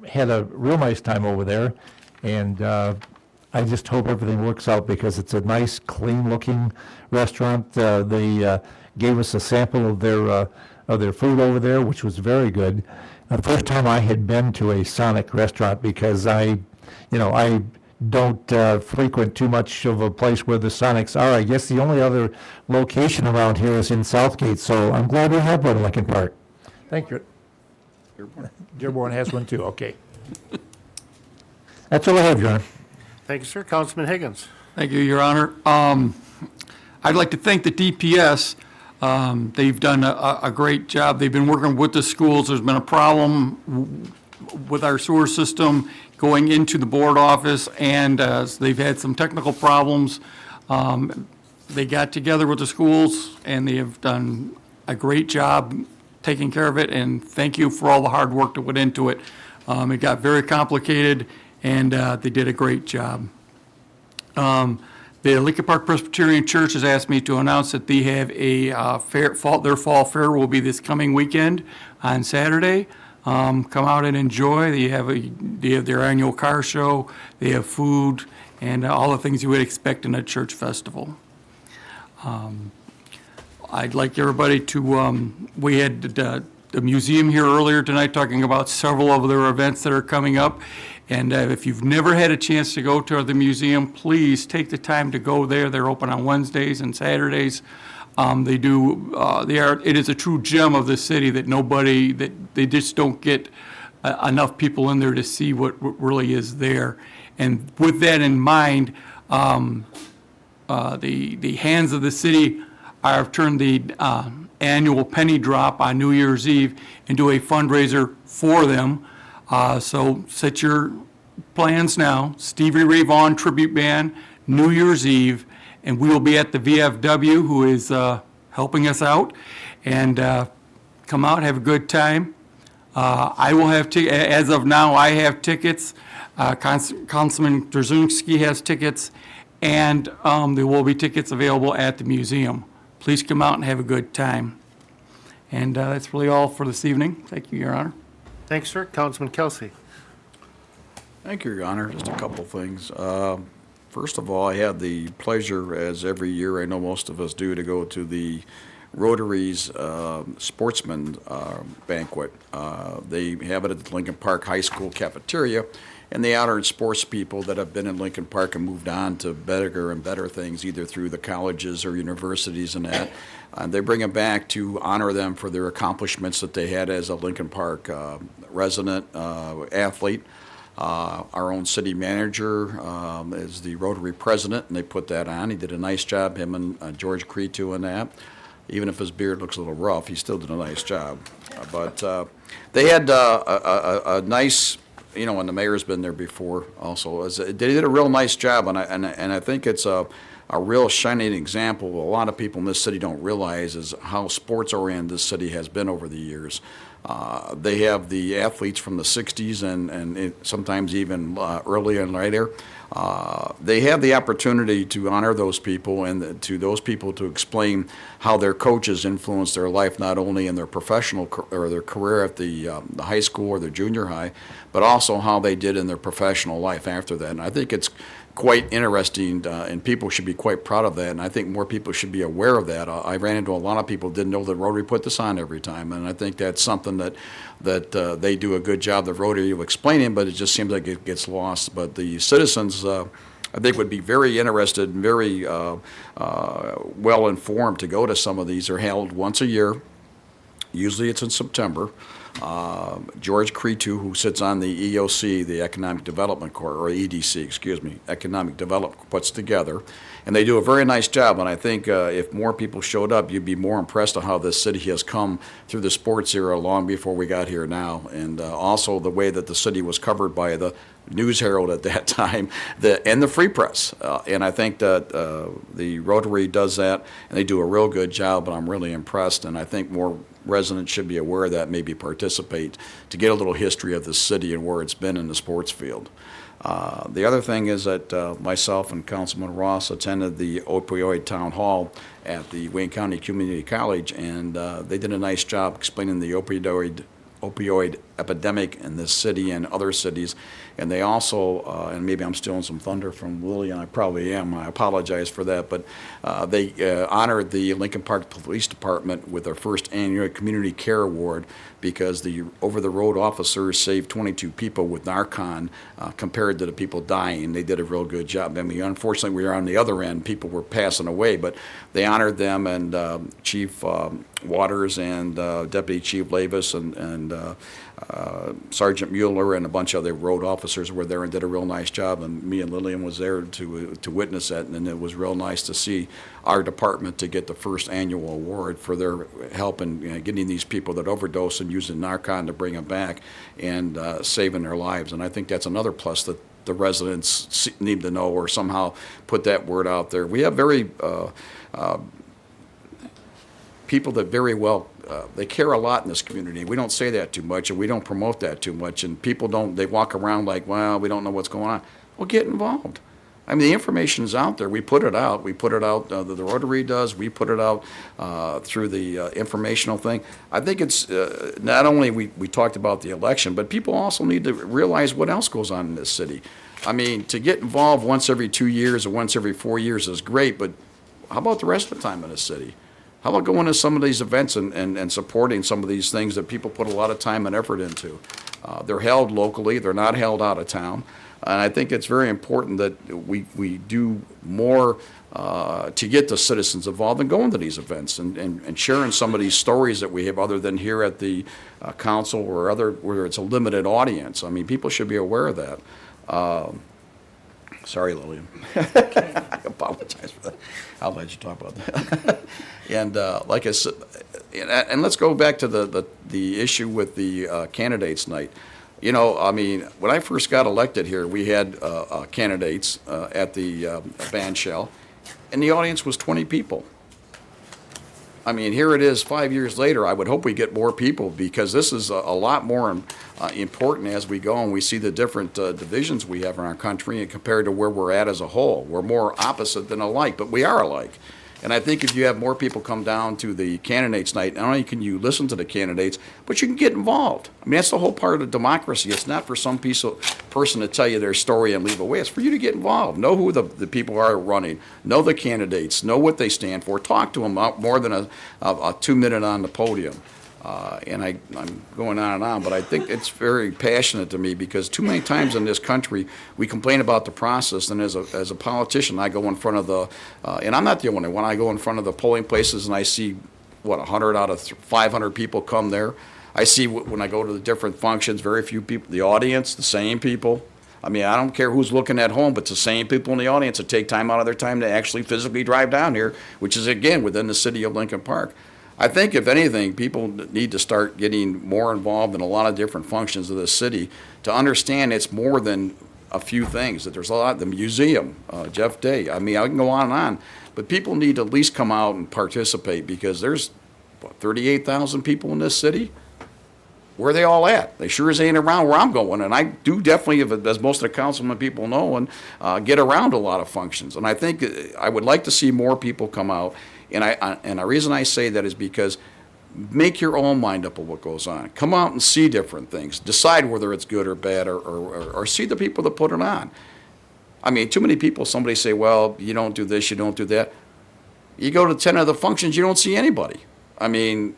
had a real nice time over there, and I just hope everything works out because it's a nice, clean-looking restaurant. They gave us a sample of their food over there, which was very good. The first time I had been to a Sonic restaurant, because I don't frequent too much of a place where the Sonics are. I guess the only other location around here is in Southgate, so I'm glad we have one in Lincoln Park. Thank you. Dearborn has one too, okay. That's all I have, Your Honor. Thank you, sir. Councilman Higgins. Thank you, Your Honor. I'd like to thank the DPS. They've done a great job. They've been working with the schools. There's been a problem with our sewer system going into the board office, and they've had some technical problems. They got together with the schools, and they have done a great job taking care of it, and thank you for all the hard work that went into it. It got very complicated, and they did a great job. The Lincoln Park Presbyterian Church has asked me to announce that they have a their fall fair will be this coming weekend on Saturday. Come out and enjoy. They have their annual car show. They have food and all the things you would expect in a church festival. I'd like everybody to, we had the museum here earlier tonight talking about several of their events that are coming up. And if you've never had a chance to go to the museum, please take the time to go there. They're open on Wednesdays and Saturdays. It is a true gem of the city that they just don't get enough people in there to see what really is there. And with that in mind, the hands of the city have turned the annual penny drop on New Year's Eve into a fundraiser for them. So set your plans now. Stevie Ray Vaughan Tribute Band, New Year's Eve, and we will be at the VFW, who is helping us out. And come out, have a good time. I will have, as of now, I have tickets. Councilman Dzerzhinsky has tickets, and there will be tickets available at the museum. Please come out and have a good time. And that's really all for this evening. Thank you, Your Honor. Thanks, sir. Councilman Kelsey. Thank you, Your Honor. Just a couple things. First of all, I had the pleasure, as every year I know most of us do, to go to the Rotary's Sportsman Banquet. They have it at the Lincoln Park High School cafeteria, and they honor sports people that have been in Lincoln Park and moved on to bigger and better things, either through the colleges or universities and that. They bring them back to honor them for their accomplishments that they had as a Lincoln Park resident athlete. Our own city manager is the Rotary president, and they put that on. He did a nice job, him and George Cretu and that. Even if his beard looks a little rough, he still did a nice job. But they had a nice, and the mayor's been there before also. They did a real nice job, and I think it's a real shining example. A lot of people in this city don't realize is how sports-oriented this city has been over the years. They have the athletes from the 60s and sometimes even earlier and later. They have the opportunity to honor those people and to those people to explain how their coaches influenced their life, not only in their professional or their career at the high school or the junior high, but also how they did in their professional life after that. And I think it's quite interesting, and people should be quite proud of that, and I think more people should be aware of that. I ran into a lot of people who didn't know that Rotary put this on every time, and I think that's something that they do a good job, the Rotary, of explaining, but it just seems like it gets lost. But the citizens, I think, would be very interested and very well informed to go to some of these. They're held once a year. Usually it's in September. George Cretu, who sits on the EOC, the Economic Development Corps, or EDC, excuse me, Economic Development, puts together. And they do a very nice job, and I think if more people showed up, you'd be more impressed at how this city has come through the sports era long before we got here now. And also the way that the city was covered by the News Herald at that time, and the Free Press. And I think that the Rotary does that, and they do a real good job, and I'm really impressed. And I think more residents should be aware of that, maybe participate, to get a little history of the city and where it's been in the sports field. The other thing is that myself and Councilman Ross attended the opioid town hall at the Wayne County Community College, and they did a nice job explaining the opioid opioid epidemic in this city and other cities. And they also, and maybe I'm stealing some thunder from Lillian, I probably am, I apologize for that, but they honored the Lincoln Park Police Department with their first annual Community Care Award because the over-the-road officers saved 22 people with Narcan compared to the people dying. They did a real good job. I mean, unfortunately, we were on the other end. People were passing away, but they honored them, and Chief Waters and Deputy Chief Lavis and Sergeant Mueller and a bunch of other road officers were there and did a real nice job, and me and Lillian was there to witness that, and it was real nice to see our department to get the first annual award for their help in getting these people that overdose and using Narcan to bring them back and saving their lives. And I think that's another plus that the residents need to know, or somehow put that word out there. We have very people that very well, they care a lot in this community. We don't say that too much, and we don't promote that too much, and people don't, they walk around like, well, we don't know what's going on. Well, get involved. I mean, the information is out there. We put it out. We put it out, the Rotary does. We put it out through the informational thing. I think it's not only we talked about the election, but people also need to realize what else goes on in this city. I mean, to get involved once every 2 years or once every 4 years is great, but how about the rest of the time in this city? How about going to some of these events and supporting some of these things that people put a lot of time and effort into? They're held locally. They're not held out of town. And I think it's very important that we do more to get the citizens involved and going to these events and sharing some of these stories that we have other than here at the council or other where it's a limited audience. I mean, people should be aware of that. Sorry, Lillian. I apologize for that. I'll let you talk about that. And like I said, and let's go back to the issue with the candidates night. You know, I mean, when I first got elected here, we had candidates at the band shell, and the audience was 20 people. I mean, here it is 5 years later. I would hope we get more people because this is a lot more important as we go and we see the different divisions we have in our country and compared to where we're at as a whole. We're more opposite than alike, but we are alike. And I think if you have more people come down to the candidates night, not only can you listen to the candidates, but you can get involved. I mean, that's the whole part of democracy. It's not for some person to tell you their story and leave away. It's for you to get involved. Know who the people are running. Know the candidates. Know what they stand for. Talk to them more than a 2 minute on the podium. And I'm going on, but I think it's very passionate to me because too many times in this country we complain about the process, and as a politician I go in front of the, and I'm not the only one, I go in front of the polling places and I see, 100 out of 500 people come there. I see when I go to the different functions, very few people, the audience, the same people. I mean, I don't care who's looking at home, but it's the same people in the audience that take time out of their time to actually physically drive down here, which is, again, within the city of Lincoln Park. I think, if anything, people need to start getting more involved in a lot of different functions of the city to understand it's more than a few things, that there's a lot, the museum, Jeff Day, I mean, I can go on, but people need to at least come out and participate because there's, 38,000 people in this city? Where are they all at? They sure as ain't around where I'm going, and I do definitely, as most of the councilmen people know, and get around a lot of functions. And I think I would like to see more people come out. And the reason I say that is because make your own mind up of what goes on. Come out and see different things. Decide whether it's good or bad, or see the people that put it on. I mean, too many people, somebody say, well, you don't do this, you don't do that. You go to 10 of the functions, you don't see anybody. I mean,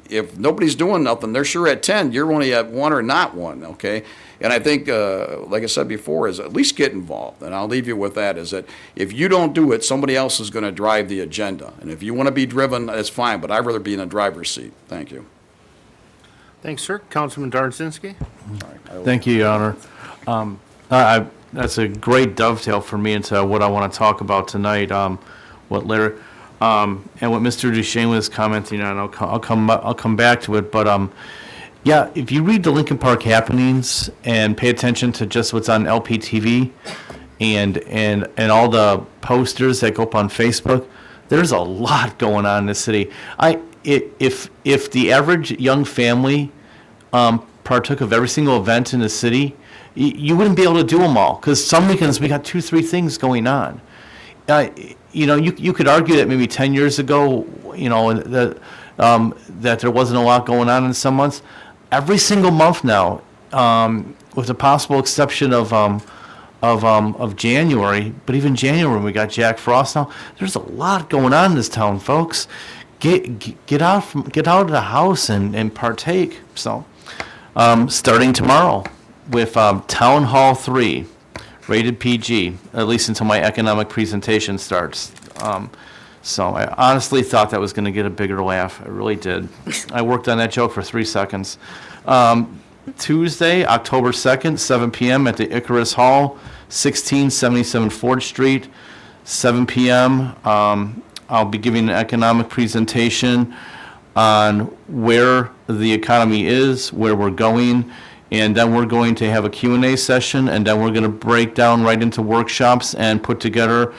if nobody's doing nothing, they're sure at 10, you're only at 1 or not 1, okay? And I think, like I said before, is at least get involved. And I'll leave you with that, is that if you don't do it, somebody else is going to drive the agenda. And if you want to be driven, that's fine, but I'd rather be in the driver's seat. Thank you. Thanks, sir. Councilman Darzinski? Thank you, Your Honor. That's a great dovetail for me into what I want to talk about tonight. What Larry and what Mr. Duchesne was commenting on. I'll come back to it, but yeah, if you read the Lincoln Park happenings and pay attention to just what's on LPTV and all the posters that go up on Facebook, there's a lot going on in the city. If the average young family partook of every single event in the city, you wouldn't be able to do them all, because some weekends we got 2-3 things going on. You know, you could argue that maybe 10 years ago, you know, that there wasn't a lot going on in some months. every single month now, with the possible exception of January, but even January, we got Jack Frost now. There's a lot going on in this town, folks. Get out of the house and partake. So, starting tomorrow with Town Hall 3, rated PG, at least until my economic presentation starts. So I honestly thought that was going to get a bigger laugh. I really did. I worked on that joke for 3 seconds. Tuesday, October 2nd, 7 p.m. at the Icarus Hall, 1677 Ford Street, 7 p.m. I'll be giving an economic presentation on where the economy is, where we're going, and then we're going to have a Q&A session, and then we're going to break down right into workshops and put together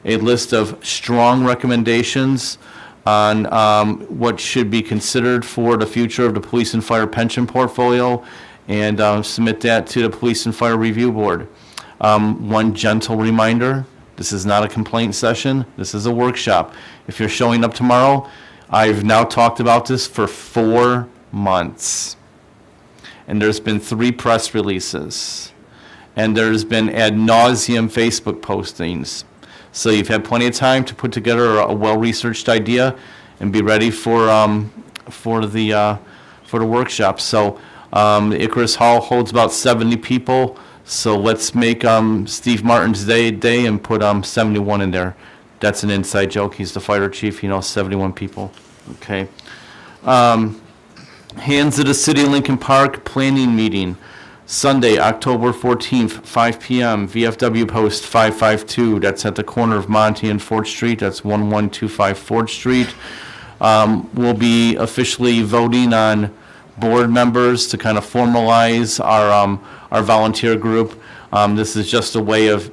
a list of strong recommendations on what should be considered for the future of the police and fire pension portfolio, and submit that to the Police and Fire Review Board. One gentle reminder, this is not a complaint session, this is a workshop. If you're showing up tomorrow, I've now talked about this for 4 months. And there's been 3 press releases. And there's been ad nauseum Facebook postings. So you've had plenty of time to put together a well-researched idea and be ready for the workshop. So the Icarus Hall holds about 70 people. So let's make Steve Martin's day and put 71 in there. That's an inside joke. He's the fire chief. He knows 71 people. Okay. Hands of the City of Lincoln Park planning meeting. Sunday, October 14th, 5 p.m., VFW Post 552. That's at the corner of Monty and Fort Street. That's 1125 Fort Street. We'll be officially voting on board members to kind of formalize our volunteer group. This is just a way of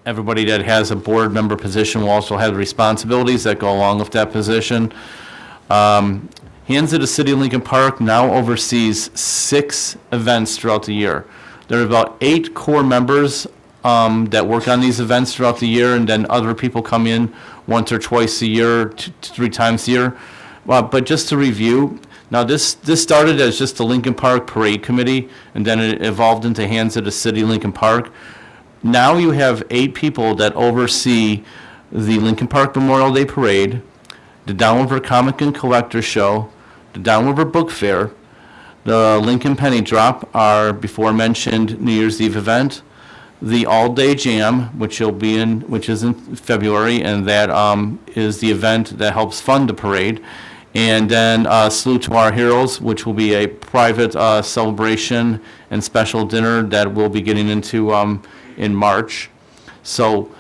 everybody that has a board member position will also have the responsibilities that go along with that position. Hands of the City of Lincoln Park now oversees 6 events throughout the year. There are about 8 core members that work on these events throughout the year, and then other people come in once or twice a year, 3 times a year. But just to review, now this started as just the Lincoln Park Parade Committee, and then it evolved into Hands of the City of Lincoln Park. Now you have 8 people that oversee the Lincoln Park Memorial Day Parade, the Downriver Comic and Collector Show, the Downriver Book Fair, the Lincoln Penny Drop, our before mentioned New Year's Eve event, the All Day Jam, which is in February, and that is the event that helps fund the parade, and then Salute to Our Heroes, which will be a private celebration and special dinner that we'll be getting into in March. So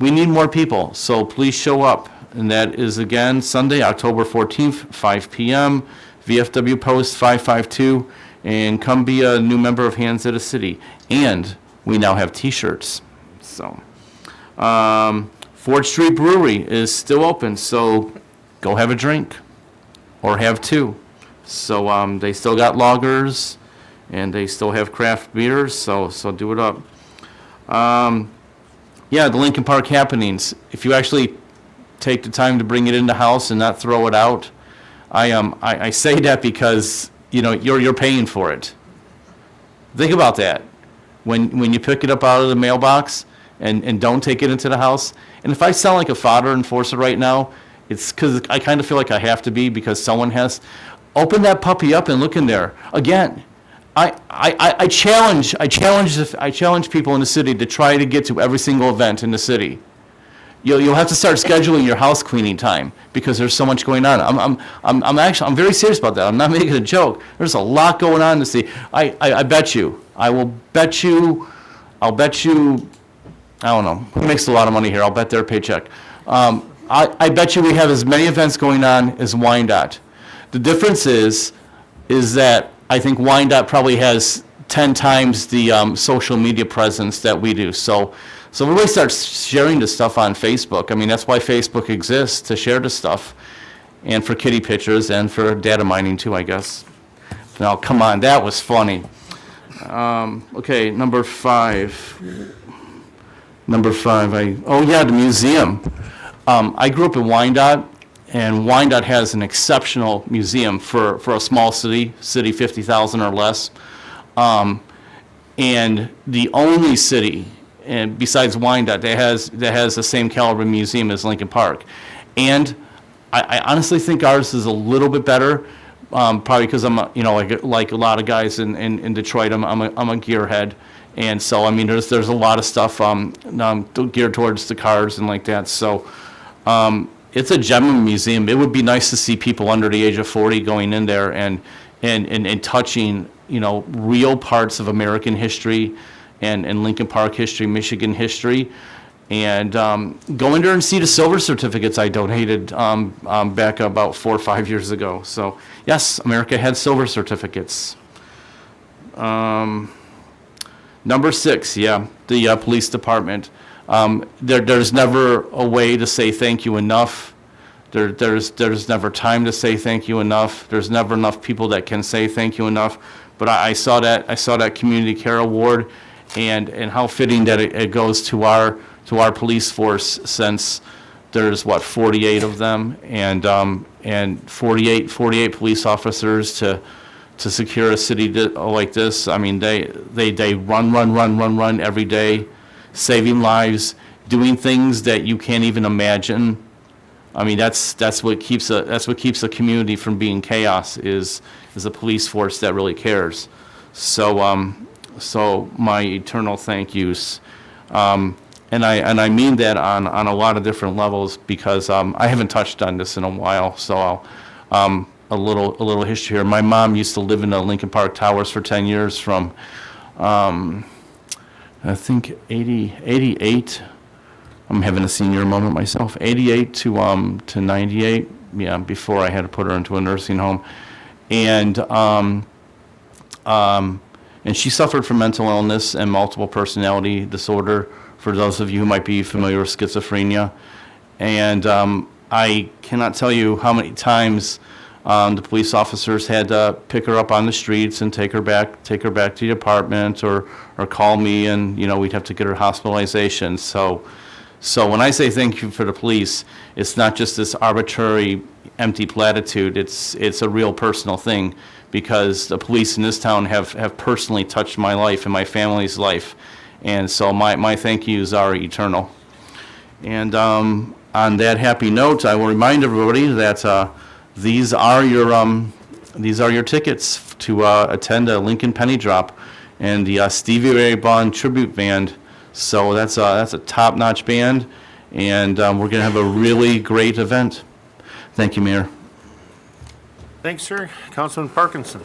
we need more people, so please show up. And that is, again, Sunday, October 14th, 5 p.m., VFW Post 552, and come be a new member of Hands of the City. And we now have T-shirts. So, Fort Street Brewery is still open, so go have a drink, or have 2. So they still got lagers, and they still have craft beers, so do it up. Yeah, the Lincoln Park happenings. If you actually take the time to bring it in the house and not throw it out. I say that because you're paying for it. Think about that. When you pick it up out of the mailbox and don't take it into the house. And if I sound like a fodder enforcer right now, it's because I kind of feel like I have to be because someone has. Open that puppy up and look in there. Again, I challenge people in the city to try to get to every single event in the city. You'll have to start scheduling your house cleaning time because there's so much going on. I'm very serious about that. I'm not making a joke. There's a lot going on to see. I bet you. I'll bet you. I don't know. Who makes a lot of money here? I'll bet their paycheck. I bet you we have as many events going on as Wyandotte. The difference is that I think Wyandotte probably has 10 times the social media presence that we do. So everybody starts sharing this stuff on Facebook. I mean, that's why Facebook exists, to share this stuff, and for kitty pictures and for data mining too, I guess. Now, come on, that was funny. Okay, number 5. The museum. I grew up in Wyandotte, Wyandotte has an exceptional museum for a small city 50,000 or less. And the only city, and besides Wyandotte, that has the same caliber museum as Lincoln Park. And I honestly think ours is a little bit better, probably because I'm like a lot of guys in Detroit, I'm a gearhead. And so, I mean, there's a lot of stuff geared towards the cars and like that. So it's a gem museum. It would be nice to see people under the age of 40 going in there and touching, real parts of American history and Lincoln Park history, Michigan history. And go in there and see the silver certificates I donated back about 4 or 5 years ago. So, yes, America had silver certificates. Number 6, the police department. There's never a way to say thank you enough. There's never time to say thank you enough. There's never enough people that can say thank you enough. But I saw that Community Care Award, and how fitting that it goes to our police force, since there's 48 of them, and 48 police officers to secure a city like this. I mean, they run every day, saving lives, doing things that you can't even imagine. I mean, that's what keeps a community from being chaos, is a police force that really cares. So my eternal thank yous. And I mean that on a lot of different levels, because I haven't touched on this in a while. So a little history here. My mom used to live in the Lincoln Park Towers for 10 years, from I think 88. I'm having a senior moment myself. 88 to 98. Yeah, before I had to put her into a nursing home, and she suffered from mental illness and multiple personality disorder, for those of you who might be familiar with schizophrenia. And I cannot tell you how many times the police officers had to pick her up on the streets and take her back to the apartment, or call me, and we'd have to get her hospitalization. So when I say thank you for the police, it's not just this arbitrary, empty platitude. It's a real personal thing, because the police in this town have personally touched my life and my family's life. And so my thank yous are eternal. And on that happy note, I will remind everybody that these are your tickets to attend a Lincoln Penny Drop and the Stevie Ray Vaughan Tribute Band. So that's a top-notch band, and we're going to have a really great event. Thank you, Mayor. Thanks, sir. Councilman Parkinson.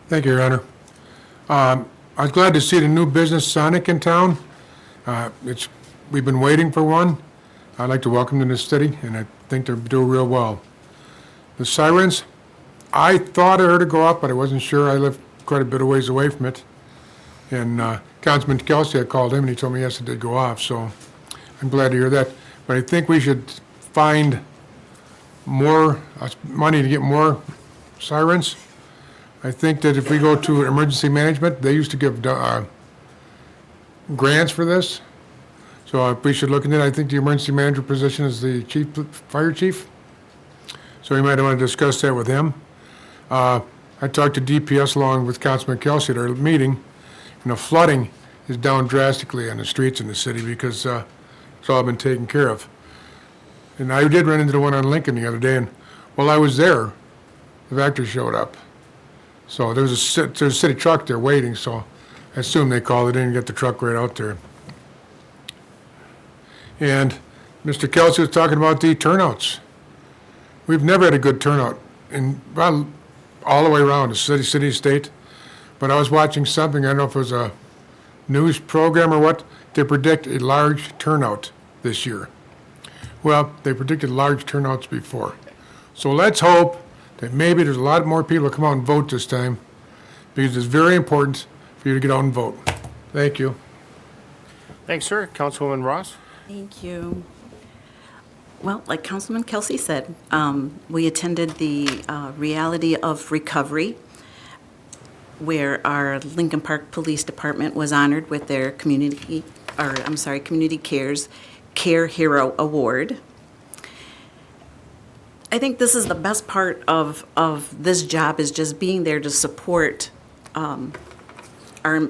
Thank you, Your Honor. I was glad to see the new business Sonic in town. We've been waiting for one. I'd like to welcome them to the city, and I think they're doing real well. The sirens, I thought I heard it go off, but I wasn't sure. I live quite a bit of ways away from it. And Councilman Kelsey, I called him, and he told me, yes, it did go off, so I'm glad to hear that. But I think we should find more money to get more sirens. I think that if we go to emergency management, they used to give grants for this. So we should look into it. I think the emergency manager position is the fire chief. So we might want to discuss that with him. I talked to DPS along with Councilman Kelsey at our meeting, and the flooding is down drastically on the streets in the city, because it's all been taken care of. And I did run into the one on Lincoln the other day, and while I was there, the Vector showed up. So there's a city truck there waiting, so I assume they called it in and get the truck right out there. And Mr. Kelsey was talking about the turnouts. We've never had a good turnout, all the way around, the city, state. But I was watching something, I don't know if it was a news program or what, they predict a large turnout this year. Well, they predicted large turnouts before. So let's hope that maybe there's a lot more people to come out and vote this time, because it's very important for you to get out and vote. Thank you. Thanks, sir. Councilwoman Ross. Thank you. Well, like Councilman Kelsey said, we attended the Reality of Recovery, where our Lincoln Park Police Department was honored with their Community Cares Care Hero Award. I think this is the best part of this job, is just being there to support our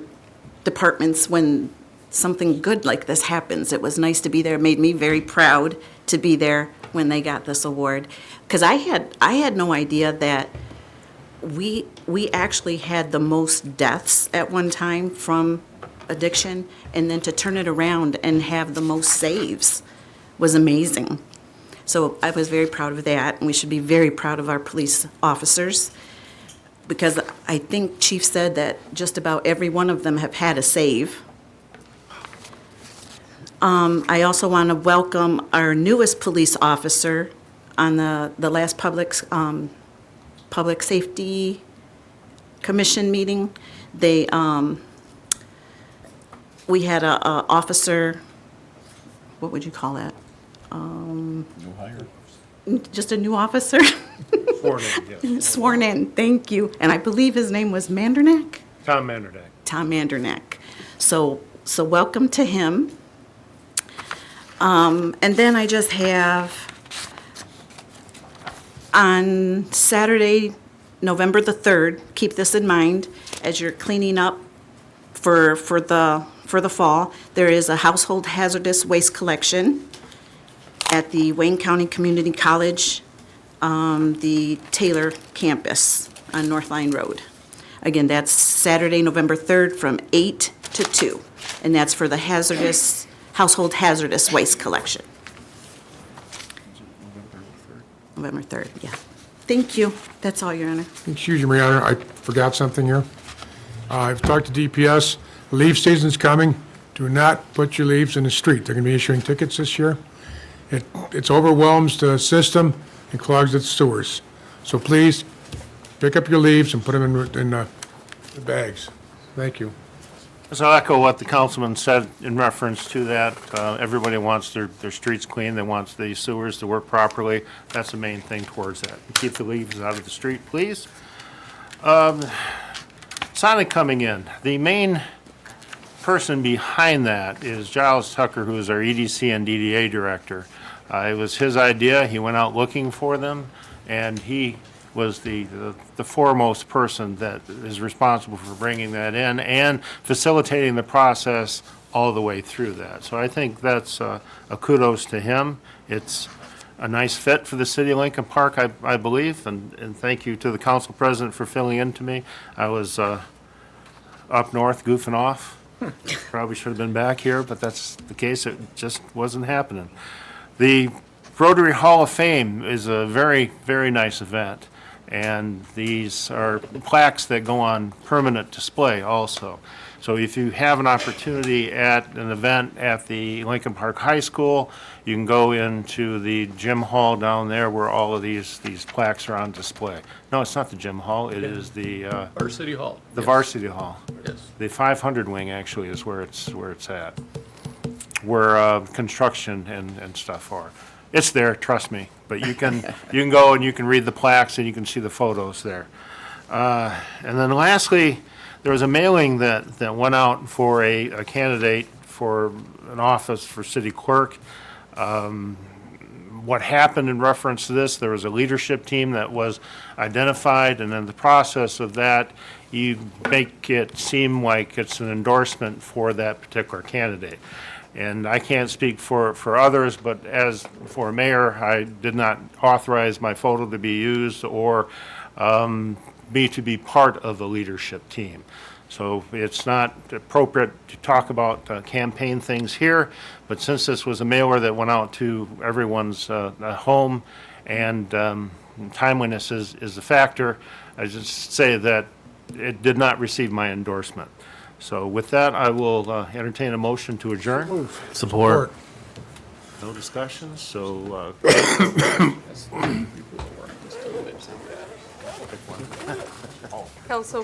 departments when something good like this happens. It was nice to be there. It made me very proud to be there when they got this award. Because I had no idea that we actually had the most deaths at one time from addiction, and then to turn it around and have the most saves was amazing. So I was very proud of that, and we should be very proud of our police officers, because I think Chief said that just about every one of them have had a save. I also want to welcome our newest police officer on the last Public Safety Commission meeting. We had a officer, what would you call that? Just a new officer? Sworn in, yes. Sworn in, thank you. And I believe his name was Mandernack? Tom Mandernack. Tom Mandernack. So welcome to him. And then I just have, on Saturday, November the 3rd, keep this in mind as you're cleaning up for the fall, there is a household hazardous waste collection at the Wayne County Community College, the Taylor campus on North Line Road. Again, that's Saturday, November 3rd from 8 to 2, and that's for the household hazardous waste collection. November 3rd, yeah. Thank you. That's all, Your Honor. Excuse me, Your Honor, I forgot something here. I've talked to DPS. Leaf season's coming. Do not put your leaves in the street. They're going to be issuing tickets this year. It overwhelms the system and clogs the sewers. So please, pick up your leaves and put them in the bags. Thank you. So I'll echo what the councilman said in reference to that. Everybody wants their streets clean. They want the sewers to work properly. That's the main thing towards that. Keep the leaves out of the street, please. Sonic coming in. The main person behind that is Giles Tucker, who is our EDC and DDA director. It was his idea. He went out looking for them, and he was the foremost person that is responsible for bringing that in and facilitating the process all the way through that. So I think that's a kudos to him. It's a nice fit for the city of Lincoln Park, I believe, and thank you to the council president for filling in to me. I was up north goofing off. Probably should have been back here, but that's the case. It just wasn't happening. The Rotary Hall of Fame is a very, very nice event, and these are plaques that go on permanent display also. So if you have an opportunity at an event at the Lincoln Park High School, you can go into the gym hall down there where all of these plaques are on display. No, it's not the gym hall, it is the Varsity Hall. the Varsity Hall. Yes. The 500 wing actually is where it's at, where construction and stuff are. It's there, trust me, but you can go and you can read the plaques and you can see the photos there. And then lastly, there was a mailing that went out for a candidate for an office for city clerk. What happened in reference to this, there was a leadership team that was identified, and in the process of that, you make it seem like it's an endorsement for that particular candidate. And I can't speak for others, but as for mayor, I did not authorize my photo to be used or me to be part of the leadership team. So it's not appropriate to talk about campaign things here, but since this was a mailer that went out to everyone's home and timeliness is a factor, I just say that it did not receive my endorsement. So with that, I will entertain a motion to adjourn. Support. No discussion, so Council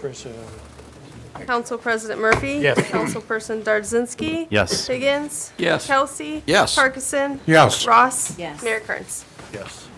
President Murphy? Yes. Councilperson Dardzinski? Yes. Higgins? Yes. Kelsey? Yes. Parkinson? Yes. Ross? Yes. Mayor Kearns? yes.